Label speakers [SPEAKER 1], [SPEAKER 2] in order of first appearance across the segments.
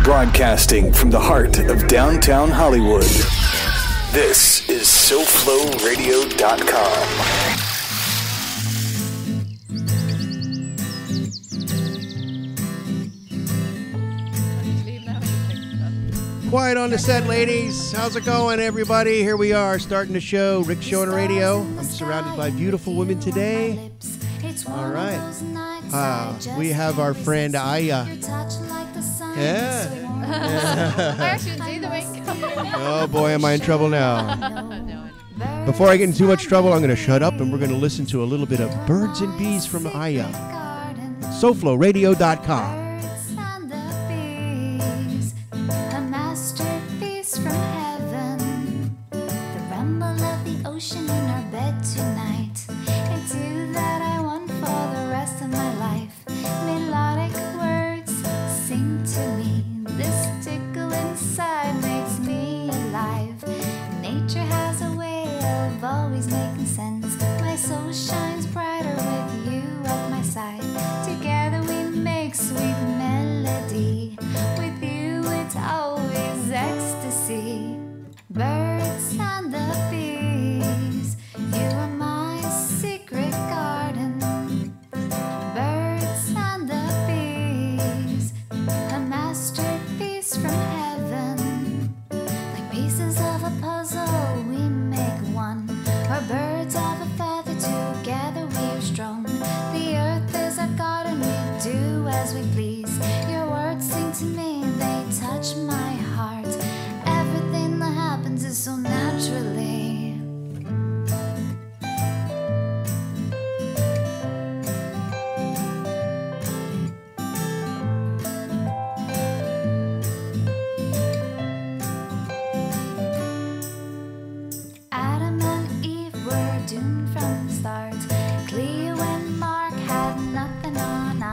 [SPEAKER 1] Broadcasting from the heart of downtown Hollywood. This is SoFloRadio.com.
[SPEAKER 2] Quiet on the set, ladies. How's it going, everybody? Here we are, starting the show, Rick Show on the Radio. I'm surrounded by beautiful women today. All right. We have our friend AiA. Yeah. Oh, boy, am I in trouble now. Before I get in too much trouble, I'm going to shut up, and we're going to listen to a little bit of Birds and Bees from AiA. SoFloRadio.com.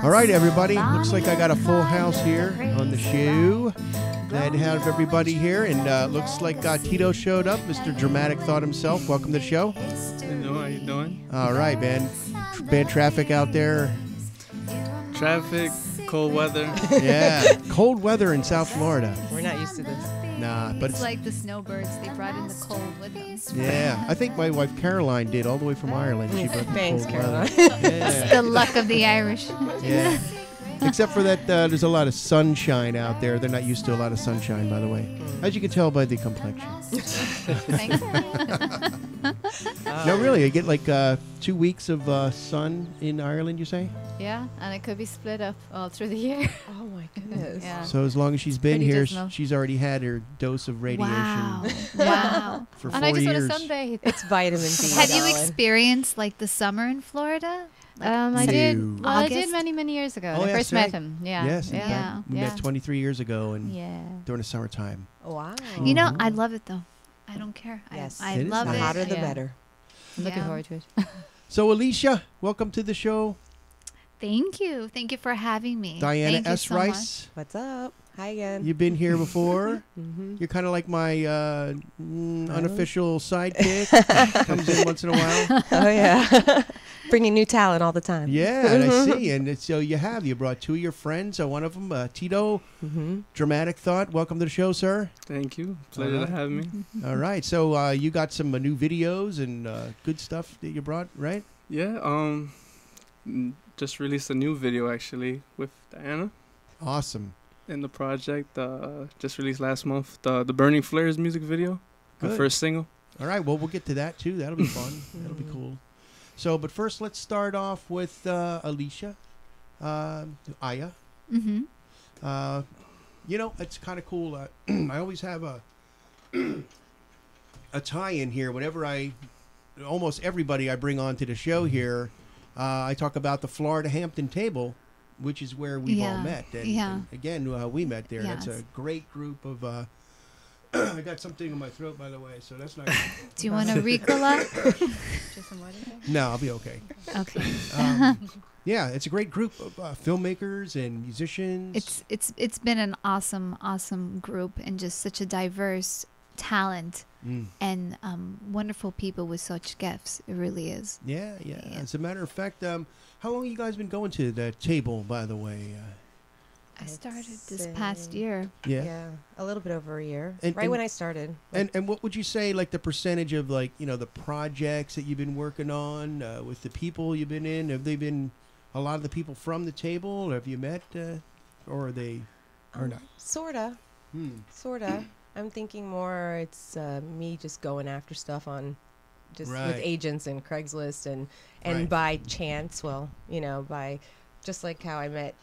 [SPEAKER 2] All right, everybody. Looks like I got a full house here on the show. Glad to have everybody here. And looks like Tito showed up. Mr. Dramatic thought himself. Welcome to the show.
[SPEAKER 3] Hello, how you doing?
[SPEAKER 2] All right, man. Bad traffic out there.
[SPEAKER 3] Traffic, cold weather.
[SPEAKER 2] Yeah, cold weather in South Florida.
[SPEAKER 4] We're not used to this.
[SPEAKER 2] Nah, but
[SPEAKER 5] it's like the snowbirds. They brought in the cold with them.
[SPEAKER 2] Yeah, I think my wife Caroline did all the way from Ireland. She brought the
[SPEAKER 4] Thanks,
[SPEAKER 2] cold
[SPEAKER 4] Caroline.
[SPEAKER 2] weather. Yeah.
[SPEAKER 5] It's the luck of the Irish.
[SPEAKER 2] Yeah. Except for that, there's a lot of sunshine out there. They're not used to a lot of sunshine, by the way. As you can tell by the complexion.
[SPEAKER 5] Thanks.
[SPEAKER 2] No, really, I get like 2 weeks of sun in Ireland, you say?
[SPEAKER 5] Yeah, and it could be split up all through the year.
[SPEAKER 4] Oh, my goodness.
[SPEAKER 5] Yeah.
[SPEAKER 2] So as long as she's been
[SPEAKER 5] Pretty
[SPEAKER 2] here,
[SPEAKER 5] dismal.
[SPEAKER 2] she's already had her dose of radiation.
[SPEAKER 5] Wow.
[SPEAKER 2] For 4
[SPEAKER 5] And I just
[SPEAKER 2] years.
[SPEAKER 5] want to sunbathe.
[SPEAKER 4] It's vitamin D.
[SPEAKER 5] Have you
[SPEAKER 4] darling.
[SPEAKER 5] experienced like the summer in Florida? Like,
[SPEAKER 4] I
[SPEAKER 2] No.
[SPEAKER 4] did.
[SPEAKER 5] Well, I did
[SPEAKER 4] August?
[SPEAKER 5] many years ago.
[SPEAKER 2] Oh,
[SPEAKER 5] when I
[SPEAKER 2] yeah,
[SPEAKER 5] first
[SPEAKER 2] that's
[SPEAKER 5] met
[SPEAKER 2] right.
[SPEAKER 5] him. Yeah.
[SPEAKER 2] Yes, in
[SPEAKER 5] yeah.
[SPEAKER 2] fact, we met 23 years ago and
[SPEAKER 5] Yeah.
[SPEAKER 2] during the summertime.
[SPEAKER 4] Wow.
[SPEAKER 5] You know, I love it though. I don't care.
[SPEAKER 4] Yes.
[SPEAKER 5] I
[SPEAKER 2] It is
[SPEAKER 5] love
[SPEAKER 2] nice.
[SPEAKER 5] it.
[SPEAKER 4] The hotter, the
[SPEAKER 5] Yeah.
[SPEAKER 4] better.
[SPEAKER 5] I'm looking Yeah. forward to it.
[SPEAKER 2] So Alicia, welcome to the show.
[SPEAKER 5] Thank you. Thank you for having me.
[SPEAKER 2] Diana
[SPEAKER 5] Thank you
[SPEAKER 2] S.
[SPEAKER 5] so
[SPEAKER 2] Rice,
[SPEAKER 4] What's up? Hi again.
[SPEAKER 2] you've been here before.
[SPEAKER 4] Mm-hmm.
[SPEAKER 2] You're kind of like my unofficial sidekick. Comes in once in a while.
[SPEAKER 4] Oh, yeah. Bringing new talent all the time.
[SPEAKER 2] Yeah, and I see. And so you brought 2 of your friends. One of them, Tito,
[SPEAKER 4] Mm-hmm.
[SPEAKER 2] Dramatic Thought. Welcome to the show, sir.
[SPEAKER 3] Thank you. Pleasure to have me.
[SPEAKER 2] All right. So you got some new videos and good stuff that you brought, right?
[SPEAKER 3] Yeah, just released a new video actually with Diana
[SPEAKER 2] Awesome.
[SPEAKER 3] in the project. Just released last month, the Burning Flares music video, my
[SPEAKER 2] Good.
[SPEAKER 3] first single.
[SPEAKER 2] All right. Well, we'll get to that, too. That'll be fun. That'll be cool. So, but first, let's start off with Alicia, AiA.
[SPEAKER 5] Mm-hmm.
[SPEAKER 2] You know, it's kind of cool. I always have a tie-in here. Whenever almost everybody I bring onto the show here, I talk about the Florida Hampton Table, which is where we've all met. And again, we met there.
[SPEAKER 5] Yes.
[SPEAKER 2] That's a great group of... I got something in my throat, by the way, so that's not...
[SPEAKER 5] Do you want a Ricola?
[SPEAKER 4] Just some water?
[SPEAKER 2] No, I'll be okay.
[SPEAKER 5] Okay.
[SPEAKER 2] Yeah, it's a great group of filmmakers and musicians.
[SPEAKER 5] It's been an awesome group and just such a diverse talent and wonderful people with such gifts. It really is.
[SPEAKER 2] Yeah.
[SPEAKER 5] Yeah.
[SPEAKER 2] As a matter of fact, how long you guys been going to the table, by the way?
[SPEAKER 5] I started this past year.
[SPEAKER 2] Yeah.
[SPEAKER 4] A little bit over a year.
[SPEAKER 2] And-
[SPEAKER 4] right
[SPEAKER 2] and-
[SPEAKER 4] when I started.
[SPEAKER 2] And what would you say, like, the percentage of, like, you know, the projects that you've been working on with the people you've been in? Have they been a lot of the people from the table? Or have you met, or are they, or not?
[SPEAKER 4] Sorta. Sorta. I'm thinking more it's me just going after stuff on just
[SPEAKER 2] Right.
[SPEAKER 4] with agents and Craigslist and
[SPEAKER 2] Right.
[SPEAKER 4] by chance, well, you know, by just like how I met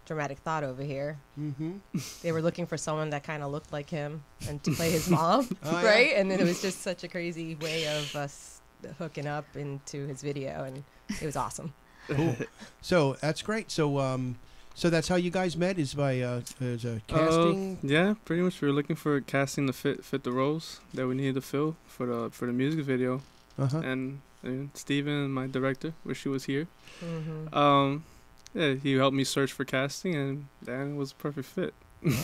[SPEAKER 4] Dramatic Thought over here.
[SPEAKER 2] Mm-hmm.
[SPEAKER 4] They were looking for someone that kind of looked like him and to play his mom,
[SPEAKER 2] Oh, yeah.
[SPEAKER 4] right? And then it was just such a crazy way of us hooking up into his video, and it was awesome.
[SPEAKER 2] Cool. So that's great. So so that's how you guys met, is by as a casting?
[SPEAKER 3] Yeah, pretty much. We were looking for a casting to fit the roles that we needed to fill for the music video.
[SPEAKER 2] Uh-huh.
[SPEAKER 3] And Steven, my director, wish he was here.
[SPEAKER 4] Mm-hmm.
[SPEAKER 3] Yeah, he helped me search for casting, and then it was a perfect fit.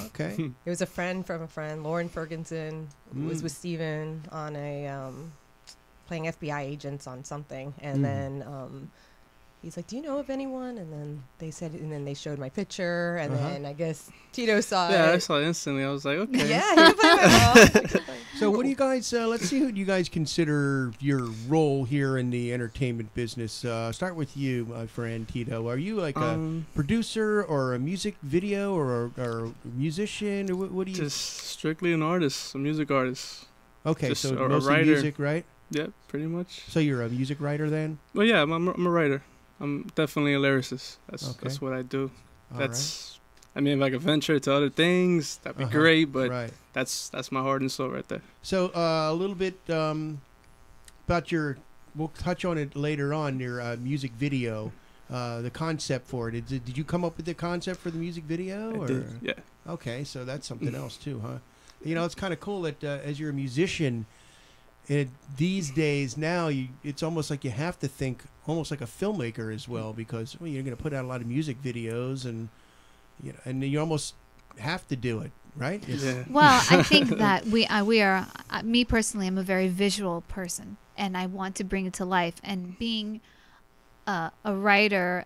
[SPEAKER 2] Okay.
[SPEAKER 4] It was a friend from a friend, Lauren Ferguson, was with Steven on a playing FBI agents on something, and then he's like, "Do you know of anyone?" And then they said, and then they showed my picture, and then I guess Tito saw
[SPEAKER 3] Yeah, I
[SPEAKER 4] it.
[SPEAKER 3] saw it instantly. I was like, okay.
[SPEAKER 4] Yeah, he was like, "Oh."
[SPEAKER 2] So what do you guys, let's see who you guys consider your role here in the entertainment business. Start with you, my friend Tito. Are you like a producer or a music video or a musician? Or what do you?
[SPEAKER 3] Just strictly an artist, a music artist.
[SPEAKER 2] Okay,
[SPEAKER 3] just
[SPEAKER 2] so
[SPEAKER 3] a
[SPEAKER 2] mostly
[SPEAKER 3] writer.
[SPEAKER 2] music, right?
[SPEAKER 3] Yeah, pretty much.
[SPEAKER 2] So you're a music writer then?
[SPEAKER 3] Well, yeah, I'm a writer. I'm definitely a lyricist. That's
[SPEAKER 2] Okay.
[SPEAKER 3] that's what I do.
[SPEAKER 2] All
[SPEAKER 3] That's, I mean, if I could venture to other things, that'd be
[SPEAKER 2] Uh-huh.
[SPEAKER 3] great. But
[SPEAKER 2] right.
[SPEAKER 3] that's my heart and soul right there.
[SPEAKER 2] So a little bit about your. We'll touch on it later on. Your music video, the concept for it. Did you come up with the concept for the music video?
[SPEAKER 3] I did, yeah.
[SPEAKER 2] Okay, so that's something else too, huh? You know, it's kind of cool that as you're a musician, these days now, it's almost like you have to think almost like a filmmaker as well, because you're going to put out a lot of music videos, and you almost have to do it, right?
[SPEAKER 3] Yeah.
[SPEAKER 5] Well, I think that we are, me personally, I'm a very visual person, and I want to bring it to life. And being a writer,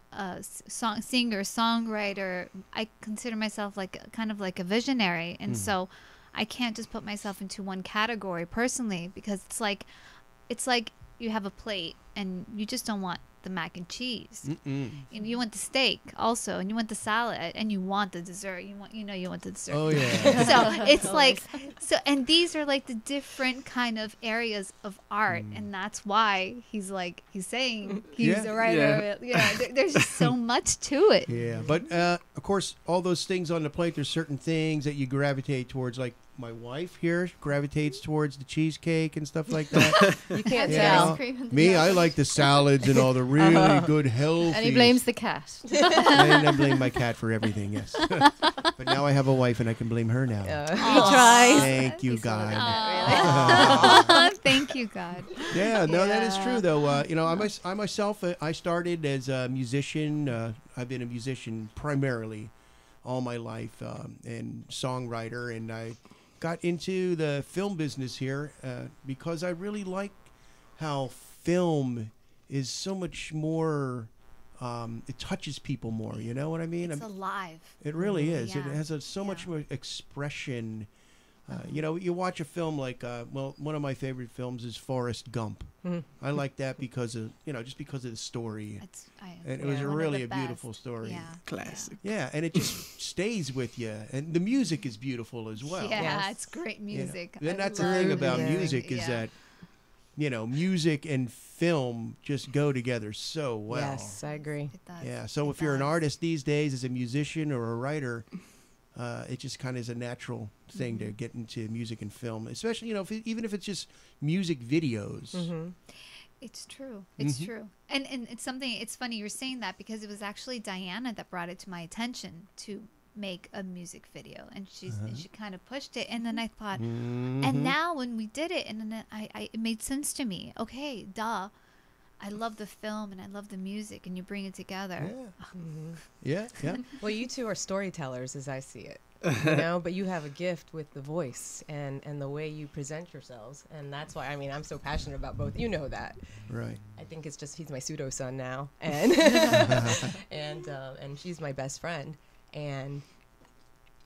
[SPEAKER 5] singer, songwriter, I consider myself kind of like a visionary, and so I can't just put myself into one category personally, because it's like you have a plate and you just don't want the mac and cheese. And you want the steak also, and you want the salad, and you want the dessert. You want the dessert.
[SPEAKER 2] Oh yeah.
[SPEAKER 5] So it's like, and these are like the different kind of areas of art, and that's why he's saying he's a writer. Yeah. There's just so much to it.
[SPEAKER 2] Yeah, but of course, all those things on the plate, there's certain things that you gravitate towards. Like my wife here gravitates towards the cheesecake and stuff like that.
[SPEAKER 4] You can't
[SPEAKER 2] You
[SPEAKER 4] tell.
[SPEAKER 2] know? Me, I like the salads and all the really good, healthy.
[SPEAKER 6] And he blames the cat.
[SPEAKER 2] And I blame my cat for everything, yes. But now I have a wife and I can blame her now.
[SPEAKER 6] He tries.
[SPEAKER 2] Thank you, God.
[SPEAKER 5] Thank you, God.
[SPEAKER 2] Yeah, no, that is true, though. You know, I myself, I started as a musician. I've been a musician primarily all my life, and songwriter, and I got into the film business here because I really like how film is so much more. It touches people more. You know what I mean?
[SPEAKER 5] It's alive.
[SPEAKER 2] It really is.
[SPEAKER 5] Yeah.
[SPEAKER 2] It has so much more expression. You know, you watch a film like, one of my favorite films is Forrest Gump. I like that because of, just because of the story. And it was really a beautiful story.
[SPEAKER 5] Yeah.
[SPEAKER 3] Classic.
[SPEAKER 2] Yeah, and it just stays with you. And the music is beautiful as well.
[SPEAKER 5] Yeah,
[SPEAKER 4] Yes.
[SPEAKER 5] it's great music.
[SPEAKER 2] And
[SPEAKER 5] I
[SPEAKER 2] that's the
[SPEAKER 5] love
[SPEAKER 2] thing about
[SPEAKER 4] music.
[SPEAKER 2] music is that, music and film just go together so well.
[SPEAKER 4] Yes, I agree.
[SPEAKER 5] It does.
[SPEAKER 2] Yeah, so
[SPEAKER 5] It
[SPEAKER 2] if you're an
[SPEAKER 5] does.
[SPEAKER 2] artist these days, as a musician or a writer, it just kind of is a natural thing to get into music and film, especially, even if it's just music videos.
[SPEAKER 5] It's true. It's true. And it's something, it's funny you're saying that, because it was actually Diana that brought it to my attention to make a music video, and she kind of pushed it, and then I thought, and now when we did it, and then it made sense to me. Okay, duh. I love the film and I love the music, and you bring it together.
[SPEAKER 2] Yeah.
[SPEAKER 4] Well, you two are storytellers, as I see it. But you have a gift with the voice and the way you present yourselves, and that's why I'm so passionate about both. You know that.
[SPEAKER 2] Right.
[SPEAKER 4] I think it's just he's my pseudo son now, and and she's my best friend, and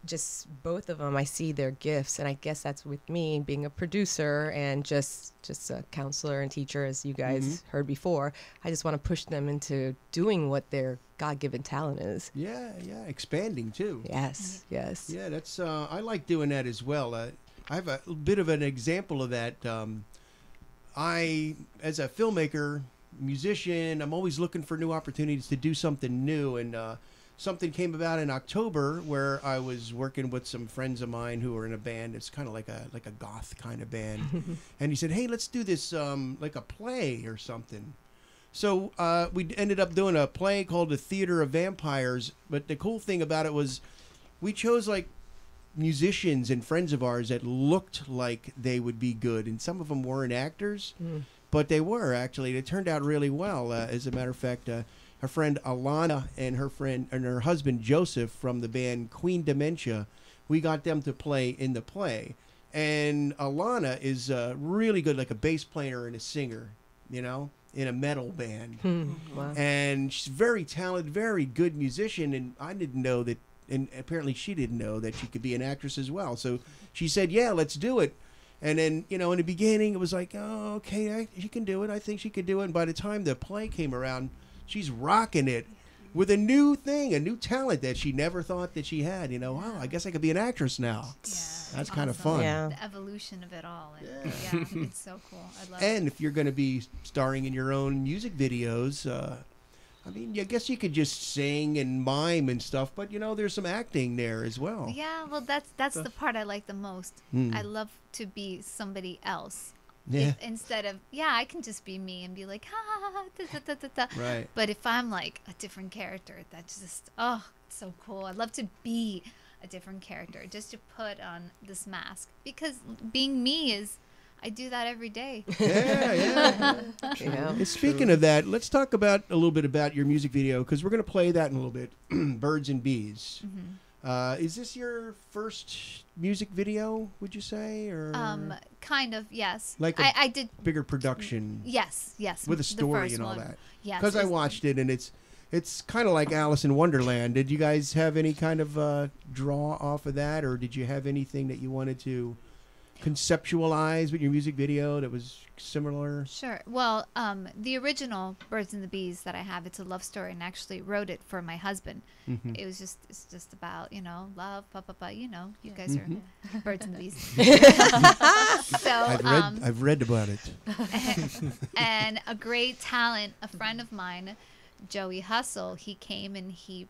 [SPEAKER 4] just both of them, I see their gifts, and I guess that's with me being a producer and just a counselor and teacher, as you guys heard before. I just want to push them into doing what their God-given talent is.
[SPEAKER 2] Yeah, expanding too.
[SPEAKER 4] Yes.
[SPEAKER 2] Yeah, that's I like doing that as well. I have a bit of an example of that. I, as a filmmaker, musician, I'm always looking for new opportunities to do something new, and something came about in October where I was working with some friends of mine who are in a band. It's kind of like a goth kind of band. And he said, hey, let's do this like a play or something. So we ended up doing a play called The Theater of Vampires. But the cool thing about it was we chose like musicians and friends of ours that looked like they would be good. And some of them weren't actors, but they were actually. It turned out really well. As a matter of fact, her friend Alana and her husband Joseph from the band Queen Dementia, we got them to play in the play. And Alana is really good, like a bass player and a singer, in a metal band.
[SPEAKER 4] Wow.
[SPEAKER 2] And she's very talented, very good musician. And I didn't know that, and apparently she didn't know that she could be an actress as well. So she said, yeah, let's do it. And then, in the beginning, it was like, oh, okay, she can do it. I think she could do it. And by the time the play came around, she's rocking it with a new thing, a new talent that she never thought that she had. Wow, I guess I could be an actress now.
[SPEAKER 5] Yeah,
[SPEAKER 2] That's kind of
[SPEAKER 5] awesome.
[SPEAKER 2] fun.
[SPEAKER 4] Yeah.
[SPEAKER 5] The evolution of it all. And yeah, it's so cool. I love it.
[SPEAKER 2] And if you're going to be starring in your own music videos, I guess you could just sing and mime and stuff, but there's some acting there as well.
[SPEAKER 5] Yeah, well, that's the part I like the most. I love to be somebody else.
[SPEAKER 2] Yeah.
[SPEAKER 5] Instead of, I can just be me and be like, ha, ha, ha, da, da, da, da, da.
[SPEAKER 2] Right.
[SPEAKER 5] But if I'm like a different character, that's just, it's so cool. I love to be a different character, just to put on this mask. Because being me I do that every day.
[SPEAKER 2] Yeah. And speaking of that, let's talk a little bit about your music video, because we're going to play that in a little bit, Birds and Bees. Is this your first music video, would you say? Or
[SPEAKER 5] Kind of, yes.
[SPEAKER 2] Like
[SPEAKER 5] I did
[SPEAKER 2] bigger production.
[SPEAKER 5] Yes.
[SPEAKER 2] With a
[SPEAKER 5] the
[SPEAKER 2] story
[SPEAKER 5] first
[SPEAKER 2] and all
[SPEAKER 5] one.
[SPEAKER 2] that.
[SPEAKER 5] Yes.
[SPEAKER 2] Because I watched it, and it's kind of like Alice in Wonderland. Did you guys have any kind of draw off of that, or did you have anything that you wanted to conceptualize with your music video that was similar?
[SPEAKER 5] Sure. Well, the original Birds and the Bees that I have, it's a love story, and I actually wrote it for my husband. It's just about, love, you guys are birds and the bees. So
[SPEAKER 2] I've read about it.
[SPEAKER 5] and a great talent, a friend of mine, Joey Hustle, he came and he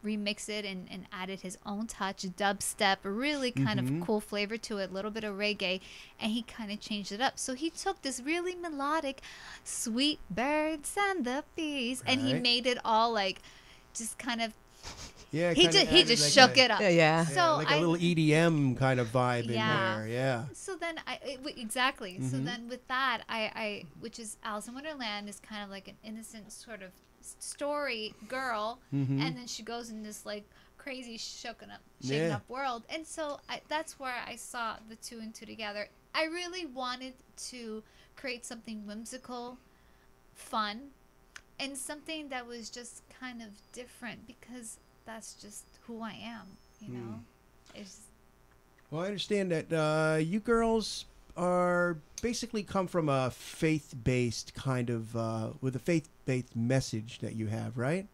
[SPEAKER 5] remixed it and added his own touch, dubstep, a really kind of cool flavor to it, a little bit of reggae, and he kind of changed it up. So he took this really melodic, sweet birds and the bees, and he made it all like just kind of,
[SPEAKER 2] Yeah,
[SPEAKER 5] he just shook it up.
[SPEAKER 4] Yeah.
[SPEAKER 5] So
[SPEAKER 2] like a little EDM kind of vibe in there. Yeah.
[SPEAKER 5] So then exactly. So then with that, I which is Alice in Wonderland is kind of like an innocent sort of story girl, and then she goes in this like crazy shaken up world, and so that's where I saw the two and two together. I really wanted to create something whimsical, fun, and something that was just kind of different, because that's just who I am, It's
[SPEAKER 2] Well, I understand that you girls are basically come from a faith-based kind of with a faith-based message that you have, right?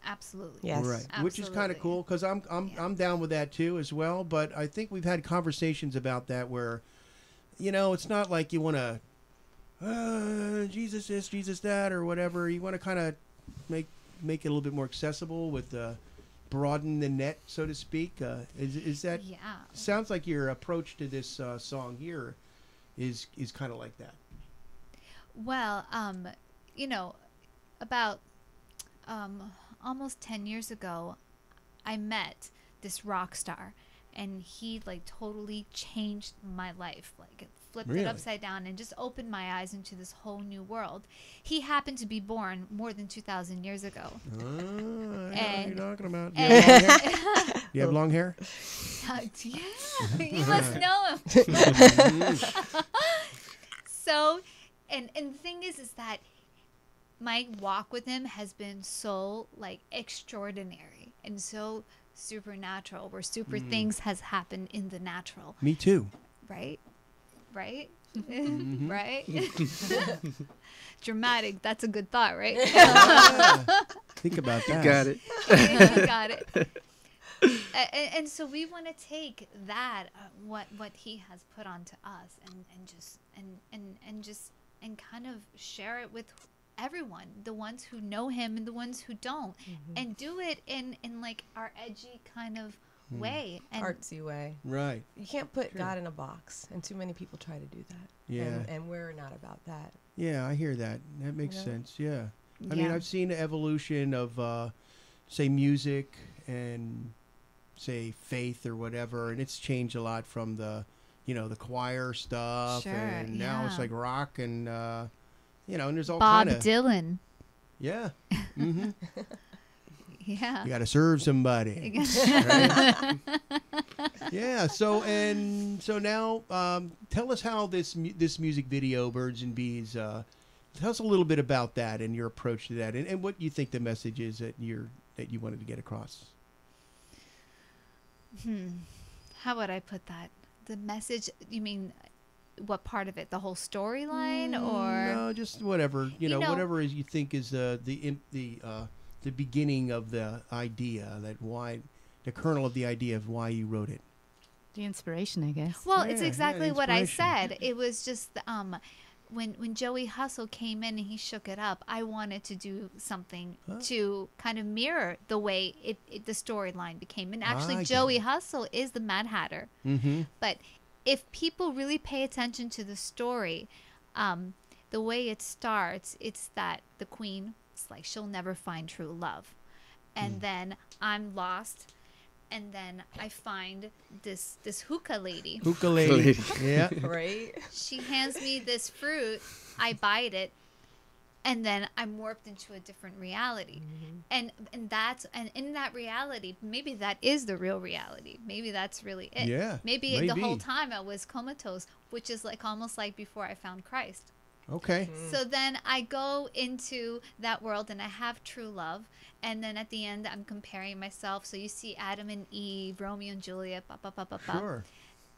[SPEAKER 5] absolutely.
[SPEAKER 4] Yes.
[SPEAKER 2] Right. Which is kind of
[SPEAKER 5] Absolutely.
[SPEAKER 2] cool, because I'm down with that too as well. But I think we've had conversations about that where, it's not like you want to Jesus this, Jesus that, or whatever. You want to kind of make it a little bit more accessible with broaden the net, so to speak. Is that?
[SPEAKER 5] Yeah.
[SPEAKER 2] Sounds like your approach to this song here is kind of like that.
[SPEAKER 5] Well, about almost 10 years ago, I met this rock star, and he like totally changed my life, like flipped
[SPEAKER 2] Really?
[SPEAKER 5] it upside down and just opened my eyes into this whole new world. He happened to be born more than 2,000 years ago.
[SPEAKER 2] I know what
[SPEAKER 5] And-
[SPEAKER 2] you're talking about.
[SPEAKER 5] and-
[SPEAKER 2] You have long hair?
[SPEAKER 5] Yeah, you must know him. So, and the thing is that my walk with him has been so like extraordinary. and so supernatural, where super things has happened in the natural.
[SPEAKER 2] Me too.
[SPEAKER 5] Right? Right? Dramatic. That's a good thought, right?
[SPEAKER 2] Yeah. Think about that.
[SPEAKER 3] Got it.
[SPEAKER 5] You got it. And so we want to take that, what he has put onto us, and just kind of share it with everyone, the ones who know him and the ones who don't, and do it in like our edgy kind of way, and
[SPEAKER 4] Artsy way.
[SPEAKER 2] Right.
[SPEAKER 4] You can't put God in a box, and too many people try to do that.
[SPEAKER 2] Yeah.
[SPEAKER 4] And we're not about that.
[SPEAKER 2] Yeah, I hear that. That makes
[SPEAKER 4] know?
[SPEAKER 2] sense. Yeah. I mean, I've seen the evolution of, say, music and, say, faith or whatever, and it's changed a lot from the, the choir stuff,
[SPEAKER 5] Sure,
[SPEAKER 2] and now it's
[SPEAKER 5] yeah.
[SPEAKER 2] like rock and, and there's all
[SPEAKER 5] Bob
[SPEAKER 2] kind of.
[SPEAKER 5] Dylan.
[SPEAKER 2] Yeah. Mm-hmm.
[SPEAKER 5] Yeah.
[SPEAKER 2] You got to serve somebody. Right? Yeah. So now, tell us how this music video, Birds and Bees. Tell us a little bit about that and your approach to that, and what you think the message is that you wanted to get across.
[SPEAKER 5] How would I put that? The message? You mean what part of it? The whole storyline, or
[SPEAKER 2] no, just whatever whatever you think is the beginning of the idea, the kernel of the idea of why you wrote it.
[SPEAKER 6] The inspiration, I guess.
[SPEAKER 5] Well,
[SPEAKER 2] Yeah,
[SPEAKER 5] it's exactly what I
[SPEAKER 2] inspiration.
[SPEAKER 5] said. It was just when Joey Hustle came in and he shook it up, I wanted to do something to kind of mirror the way the storyline became. And actually,
[SPEAKER 2] I get
[SPEAKER 5] Joey
[SPEAKER 2] it.
[SPEAKER 5] Hustle is the Mad Hatter.
[SPEAKER 2] Mm-hmm.
[SPEAKER 5] But if people really pay attention to the story, the way it starts, it's that the queen, it's like she'll never find true love. And then I'm lost. And then I find this hookah lady.
[SPEAKER 2] Hookah lady. Yeah.
[SPEAKER 4] Right?
[SPEAKER 5] She hands me this fruit. I bite it, and then I'm warped into a different reality. And in that reality, maybe that is the real reality. Maybe that's really it.
[SPEAKER 2] Yeah,
[SPEAKER 5] Maybe the whole
[SPEAKER 2] maybe.
[SPEAKER 5] time I was comatose, which is like almost like before I found Christ.
[SPEAKER 2] Okay.
[SPEAKER 5] So then I go into that world and I have true love. And then at the end, I'm comparing myself. So you see Adam and Eve, Romeo and Juliet,
[SPEAKER 2] Sure.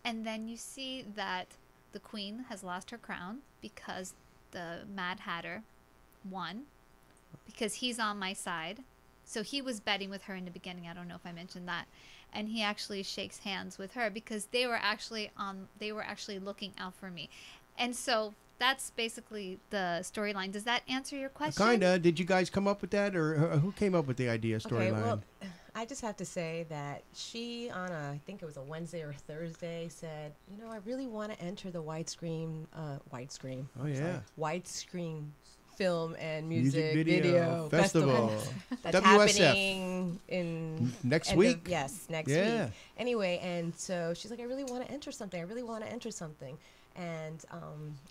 [SPEAKER 5] and then you see that the queen has lost her crown because the Mad Hatter won, because he's on my side. So he was betting with her in the beginning. I don't know if I mentioned that. And he actually shakes hands with her because they were actually looking out for me. And so that's basically the storyline. Does that answer your question?
[SPEAKER 2] Kinda. Did you guys come up with that, or who came up with the idea storyline?
[SPEAKER 4] Okay, well, I just have to say that she, on I think it was a Wednesday or Thursday, said, I really want to enter the widescreen.
[SPEAKER 2] Oh, yeah.
[SPEAKER 4] Widescreen film and music
[SPEAKER 2] video festival.
[SPEAKER 4] That's
[SPEAKER 2] WSF.
[SPEAKER 4] happening in
[SPEAKER 2] Next week?
[SPEAKER 4] Yes, next
[SPEAKER 2] Yeah.
[SPEAKER 4] week. Anyway, and so she's like, I really want to enter something. And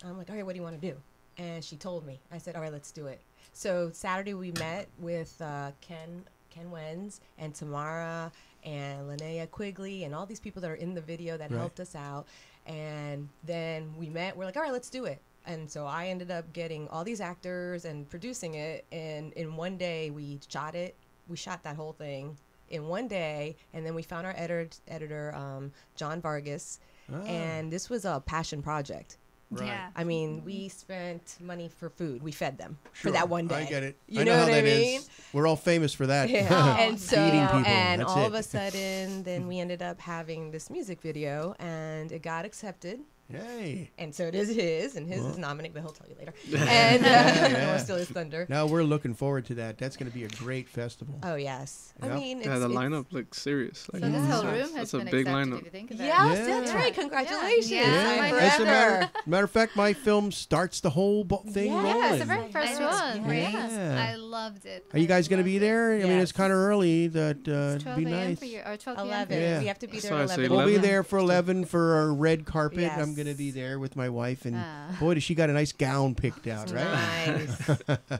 [SPEAKER 4] I'm like, all right, what do you want to do? And she told me. I said, all right, let's do it. So Saturday we met with Ken Wenz and Tamara and Linnea Quigley and all these people that are in the video that helped us out. And then we met. We're like, all right, let's do it. And so I ended up getting all these actors and producing it. And in one day we shot it. We shot that whole thing in one day. And then we found our editor John Vargas. And this was a passion project.
[SPEAKER 2] Right.
[SPEAKER 5] Yeah.
[SPEAKER 4] I mean, we spent money for food. We fed them for that one day.
[SPEAKER 2] I get it.
[SPEAKER 4] You
[SPEAKER 2] I
[SPEAKER 4] know
[SPEAKER 2] how
[SPEAKER 4] what I
[SPEAKER 2] that is.
[SPEAKER 4] mean?
[SPEAKER 2] We're all famous for that.
[SPEAKER 4] Yeah. And so,
[SPEAKER 2] Feeding people.
[SPEAKER 4] and
[SPEAKER 2] That's
[SPEAKER 4] all
[SPEAKER 2] it.
[SPEAKER 4] of a sudden, then we ended up having this music video, and it got accepted.
[SPEAKER 2] Yay.
[SPEAKER 4] And so it is his, and his is nominated, but he'll tell you later.
[SPEAKER 2] Yeah,
[SPEAKER 4] And
[SPEAKER 2] yeah.
[SPEAKER 4] I want to steal his thunder.
[SPEAKER 2] Now we're looking forward to that. That's going to be a great festival.
[SPEAKER 4] Oh, yes.
[SPEAKER 2] Yep.
[SPEAKER 4] I mean, it's,
[SPEAKER 3] Yeah, the
[SPEAKER 4] it's,
[SPEAKER 3] lineup looks serious. Like,
[SPEAKER 6] So this whole
[SPEAKER 3] that's-
[SPEAKER 6] room has
[SPEAKER 3] that's a
[SPEAKER 6] been
[SPEAKER 3] big
[SPEAKER 6] accepted,
[SPEAKER 3] lineup.
[SPEAKER 6] if you think of it.
[SPEAKER 4] Yes,
[SPEAKER 2] Yeah.
[SPEAKER 4] that's right. Congratulations.
[SPEAKER 5] Yeah.
[SPEAKER 4] My
[SPEAKER 2] As a
[SPEAKER 4] forever.
[SPEAKER 2] matter of fact, my film starts the whole thing
[SPEAKER 4] Yeah,
[SPEAKER 2] rolling.
[SPEAKER 6] Yeah, it's the very first
[SPEAKER 5] I
[SPEAKER 6] one.
[SPEAKER 2] Yeah.
[SPEAKER 5] I loved it.
[SPEAKER 2] Are you guys going to be there? I mean, it's
[SPEAKER 4] Yes.
[SPEAKER 2] kind of early. That
[SPEAKER 6] It's
[SPEAKER 2] it'd
[SPEAKER 6] 12
[SPEAKER 2] be
[SPEAKER 6] a.m.
[SPEAKER 2] nice.
[SPEAKER 6] for you, or 12 p.m.
[SPEAKER 4] 11.
[SPEAKER 2] Yeah.
[SPEAKER 4] We have to be there
[SPEAKER 3] So I
[SPEAKER 4] at
[SPEAKER 3] say
[SPEAKER 4] 11.
[SPEAKER 2] We'll be
[SPEAKER 3] 11?
[SPEAKER 2] there for 11 for our red carpet.
[SPEAKER 4] Yes.
[SPEAKER 2] I'm going to be there with my wife, and
[SPEAKER 6] Ah.
[SPEAKER 2] boy, does she got a nice gown picked out, right?
[SPEAKER 4] Nice.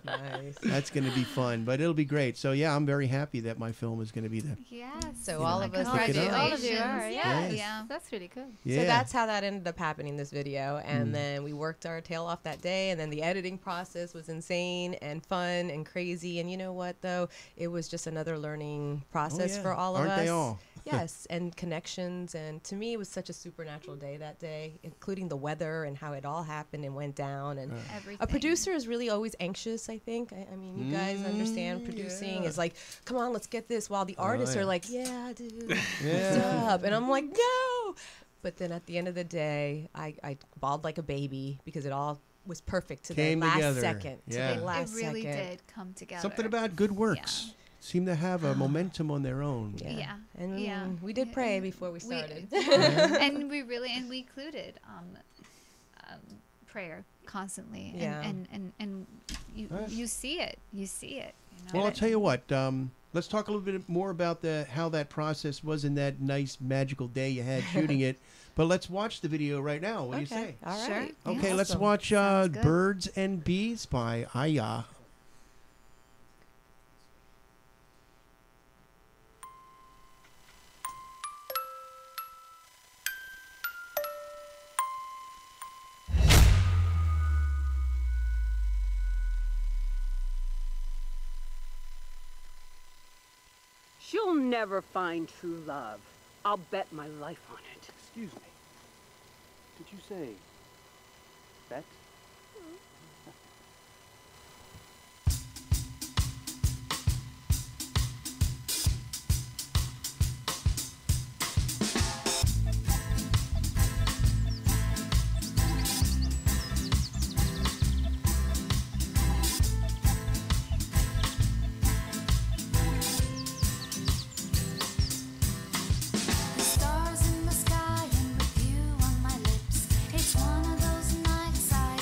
[SPEAKER 4] Nice.
[SPEAKER 2] That's going to be fun, but it'll be great. So yeah, I'm very happy that my film is going to be there.
[SPEAKER 5] Yes.
[SPEAKER 4] So all of us
[SPEAKER 2] pick it up.
[SPEAKER 6] All of you are, yeah.
[SPEAKER 2] Yes.
[SPEAKER 5] Yeah.
[SPEAKER 6] That's really cool.
[SPEAKER 2] Yeah.
[SPEAKER 4] So that's how that ended up happening, this video. And then we worked our tail off that day. And then the editing process was insane and fun and crazy. And you know what, though? It was just another learning process for all of us.
[SPEAKER 2] Aren't they all?
[SPEAKER 4] Yes, and connections. And to me, it was such a supernatural day that day, including the weather and how it all happened and went down. And
[SPEAKER 5] Everything.
[SPEAKER 4] a producer is really always anxious, I think. I mean, you guys understand producing is like, come on, let's get this. While the artists
[SPEAKER 2] yeah.
[SPEAKER 4] are like, yeah, dude,
[SPEAKER 2] Yeah.
[SPEAKER 4] what's up? And I'm like, no. But then at the end of the day, I bawled like a baby because it all was perfect to
[SPEAKER 2] Came
[SPEAKER 4] the last
[SPEAKER 2] together.
[SPEAKER 4] second.
[SPEAKER 2] Yeah.
[SPEAKER 4] To the last
[SPEAKER 5] It really
[SPEAKER 4] second.
[SPEAKER 5] did come together.
[SPEAKER 2] Something about good works seem to have a momentum on their own.
[SPEAKER 5] Yeah.
[SPEAKER 4] And
[SPEAKER 5] Yeah.
[SPEAKER 4] we did pray before we started.
[SPEAKER 5] And we included prayer constantly.
[SPEAKER 4] Yeah.
[SPEAKER 5] And you see it. You see it. You know?
[SPEAKER 2] Well, I'll tell you what. Let's talk a little bit more about how that process was in that nice magical day you had shooting it. But let's watch the video right now. What do you say?
[SPEAKER 4] All
[SPEAKER 5] Sure.
[SPEAKER 4] right.
[SPEAKER 2] Okay,
[SPEAKER 5] Yeah.
[SPEAKER 2] let's
[SPEAKER 4] Awesome.
[SPEAKER 2] watch
[SPEAKER 5] Sounds good.
[SPEAKER 2] Birds and Bees by AiA.
[SPEAKER 7] She'll never find true love. I'll bet my life on it.
[SPEAKER 8] Excuse me. Did you say bet?
[SPEAKER 9] The stars in the sky and with you on my lips. It's one of those nights I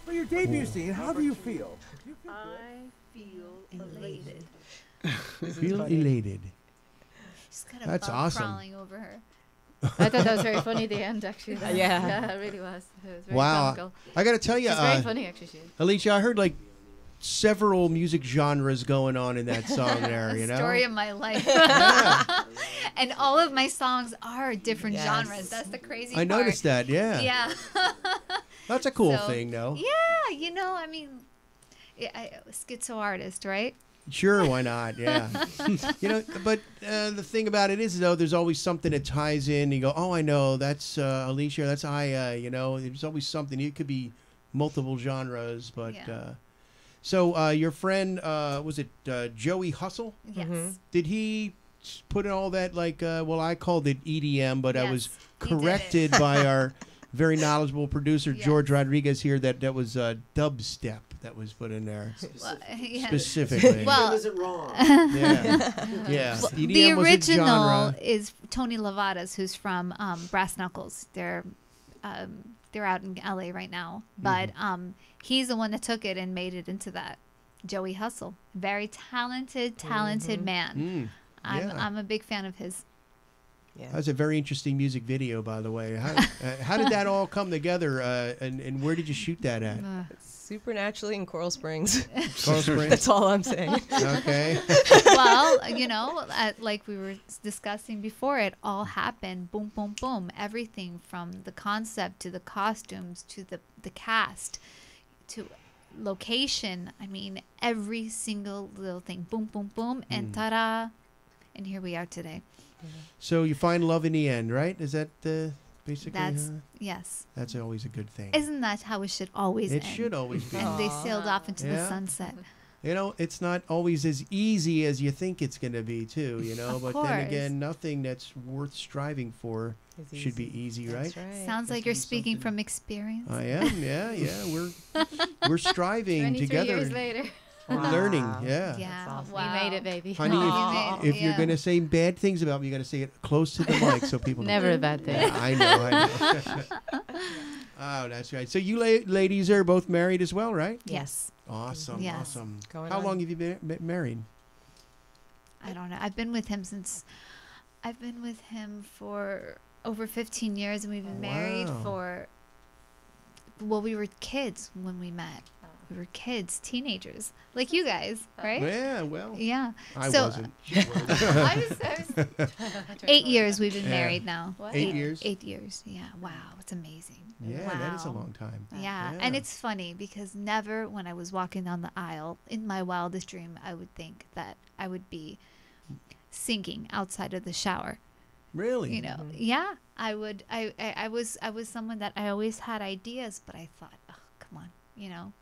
[SPEAKER 9] For your debut scene, how do you feel?
[SPEAKER 7] I feel elated.
[SPEAKER 2] Feel elated.
[SPEAKER 5] She's got a
[SPEAKER 2] That's
[SPEAKER 5] bug
[SPEAKER 2] awesome.
[SPEAKER 5] crawling over her.
[SPEAKER 6] I thought that was very funny at the end, actually.
[SPEAKER 4] Yeah.
[SPEAKER 6] It really was. It was very
[SPEAKER 2] Wow.
[SPEAKER 6] comical.
[SPEAKER 2] I got to tell you,
[SPEAKER 6] She's very funny, actually. She is.
[SPEAKER 2] Alicia, I heard like several music genres going on in that song there, you know?
[SPEAKER 5] Story of my life.
[SPEAKER 2] Yeah.
[SPEAKER 5] And all of my songs are different
[SPEAKER 4] Yes.
[SPEAKER 5] genres. That's the crazy
[SPEAKER 2] I
[SPEAKER 5] part.
[SPEAKER 2] noticed that, yeah.
[SPEAKER 5] Yeah.
[SPEAKER 2] That's a cool
[SPEAKER 5] So,
[SPEAKER 2] thing, though.
[SPEAKER 5] Yeah, you know, I mean, schizo artist, right?
[SPEAKER 2] Sure, why not? Yeah. You know, but the thing about it is, though, there's always something that ties in. You go, oh, I know, that's Alicia, that's AiA, you know. There's always something. It could be multiple genres, but...
[SPEAKER 5] Yeah.
[SPEAKER 2] So your friend, was it Joey Hustle?
[SPEAKER 5] Yes.
[SPEAKER 2] Did he put in all that, like, well, I called it EDM, but I was
[SPEAKER 5] Yes, he did it.
[SPEAKER 2] corrected by our very knowledgeable producer,
[SPEAKER 5] Yes.
[SPEAKER 2] George Rodriguez here, that was dubstep that was put in there
[SPEAKER 5] Well, yeah.
[SPEAKER 2] specifically.
[SPEAKER 5] Well,
[SPEAKER 9] Isn't wrong.
[SPEAKER 2] yeah. Yeah.
[SPEAKER 5] Well,
[SPEAKER 2] EDM
[SPEAKER 5] the
[SPEAKER 2] was a
[SPEAKER 5] original
[SPEAKER 2] genre.
[SPEAKER 5] is Tony Lovatas, who's from Brass Knuckles. They're out in LA right now, but he's the one that took it and made it into that. Joey Hustle, very talented man.
[SPEAKER 2] Yeah.
[SPEAKER 5] I'm a big fan of his.
[SPEAKER 4] Yeah.
[SPEAKER 2] That was a very interesting music video, by the way. How did that all come together, and where did you shoot that at?
[SPEAKER 4] Supernaturally in Coral Springs.
[SPEAKER 2] Coral Springs?
[SPEAKER 4] That's all I'm saying.
[SPEAKER 2] Okay.
[SPEAKER 5] Well, you know, like we were discussing before, it all happened boom, boom, boom. Everything from the concept to the costumes to the cast to location. I mean, every single little thing. Boom, boom, boom, and ta-da! And here we are today.
[SPEAKER 2] So you find love in the end, right? Is that basically?
[SPEAKER 5] That's yes.
[SPEAKER 2] That's always a good thing.
[SPEAKER 5] Isn't that how it should always
[SPEAKER 2] It
[SPEAKER 5] end?
[SPEAKER 2] should always be.
[SPEAKER 5] And they sailed off into the
[SPEAKER 2] Yeah.
[SPEAKER 5] sunset.
[SPEAKER 2] You know, it's not always as easy as you think it's going to be, too. You know,
[SPEAKER 5] Of
[SPEAKER 2] but
[SPEAKER 5] course.
[SPEAKER 2] then again, nothing that's worth striving for
[SPEAKER 4] It's
[SPEAKER 2] should be easy, right?
[SPEAKER 4] That's right.
[SPEAKER 5] Sounds like you're speaking from experience.
[SPEAKER 2] I am. Yeah. We're striving
[SPEAKER 6] 23
[SPEAKER 2] together.
[SPEAKER 6] years later.
[SPEAKER 2] We're learning.
[SPEAKER 4] Wow.
[SPEAKER 2] Yeah.
[SPEAKER 5] Yeah,
[SPEAKER 4] awesome.
[SPEAKER 5] wow.
[SPEAKER 6] We made it, baby.
[SPEAKER 2] Honey,
[SPEAKER 5] Aw.
[SPEAKER 2] if you're
[SPEAKER 5] Yeah.
[SPEAKER 2] going to say bad things about me, you got to say it close to the mic so people know.
[SPEAKER 6] Never a bad thing.
[SPEAKER 2] Yeah, I know. Oh, that's right. So you ladies are both married as well, right?
[SPEAKER 5] Yes.
[SPEAKER 2] Awesome.
[SPEAKER 5] Yes.
[SPEAKER 2] Awesome.
[SPEAKER 4] Going
[SPEAKER 2] How
[SPEAKER 4] on.
[SPEAKER 2] long have you been married?
[SPEAKER 5] I don't know. I've been with him for over 15 years, and we've been married
[SPEAKER 2] Wow.
[SPEAKER 5] for, well, we were kids when we met. We were kids, teenagers, like you guys, right?
[SPEAKER 2] Yeah, well,
[SPEAKER 5] Yeah.
[SPEAKER 2] I
[SPEAKER 5] So-
[SPEAKER 2] wasn't. She was.
[SPEAKER 5] I was 8 years we've been
[SPEAKER 2] Yeah.
[SPEAKER 5] married now.
[SPEAKER 6] What?
[SPEAKER 2] 8 years?
[SPEAKER 5] 8 years. Yeah. Wow. It's amazing.
[SPEAKER 2] Yeah,
[SPEAKER 5] Wow.
[SPEAKER 2] that is a long time.
[SPEAKER 5] Yeah.
[SPEAKER 2] Yeah.
[SPEAKER 5] And it's funny because never when I was walking down the aisle in my wildest dream, I would think that I would be singing outside of the shower.
[SPEAKER 2] Really?
[SPEAKER 5] You know, yeah, I would. I was someone that I always had ideas, but I thought, oh, come on, you know.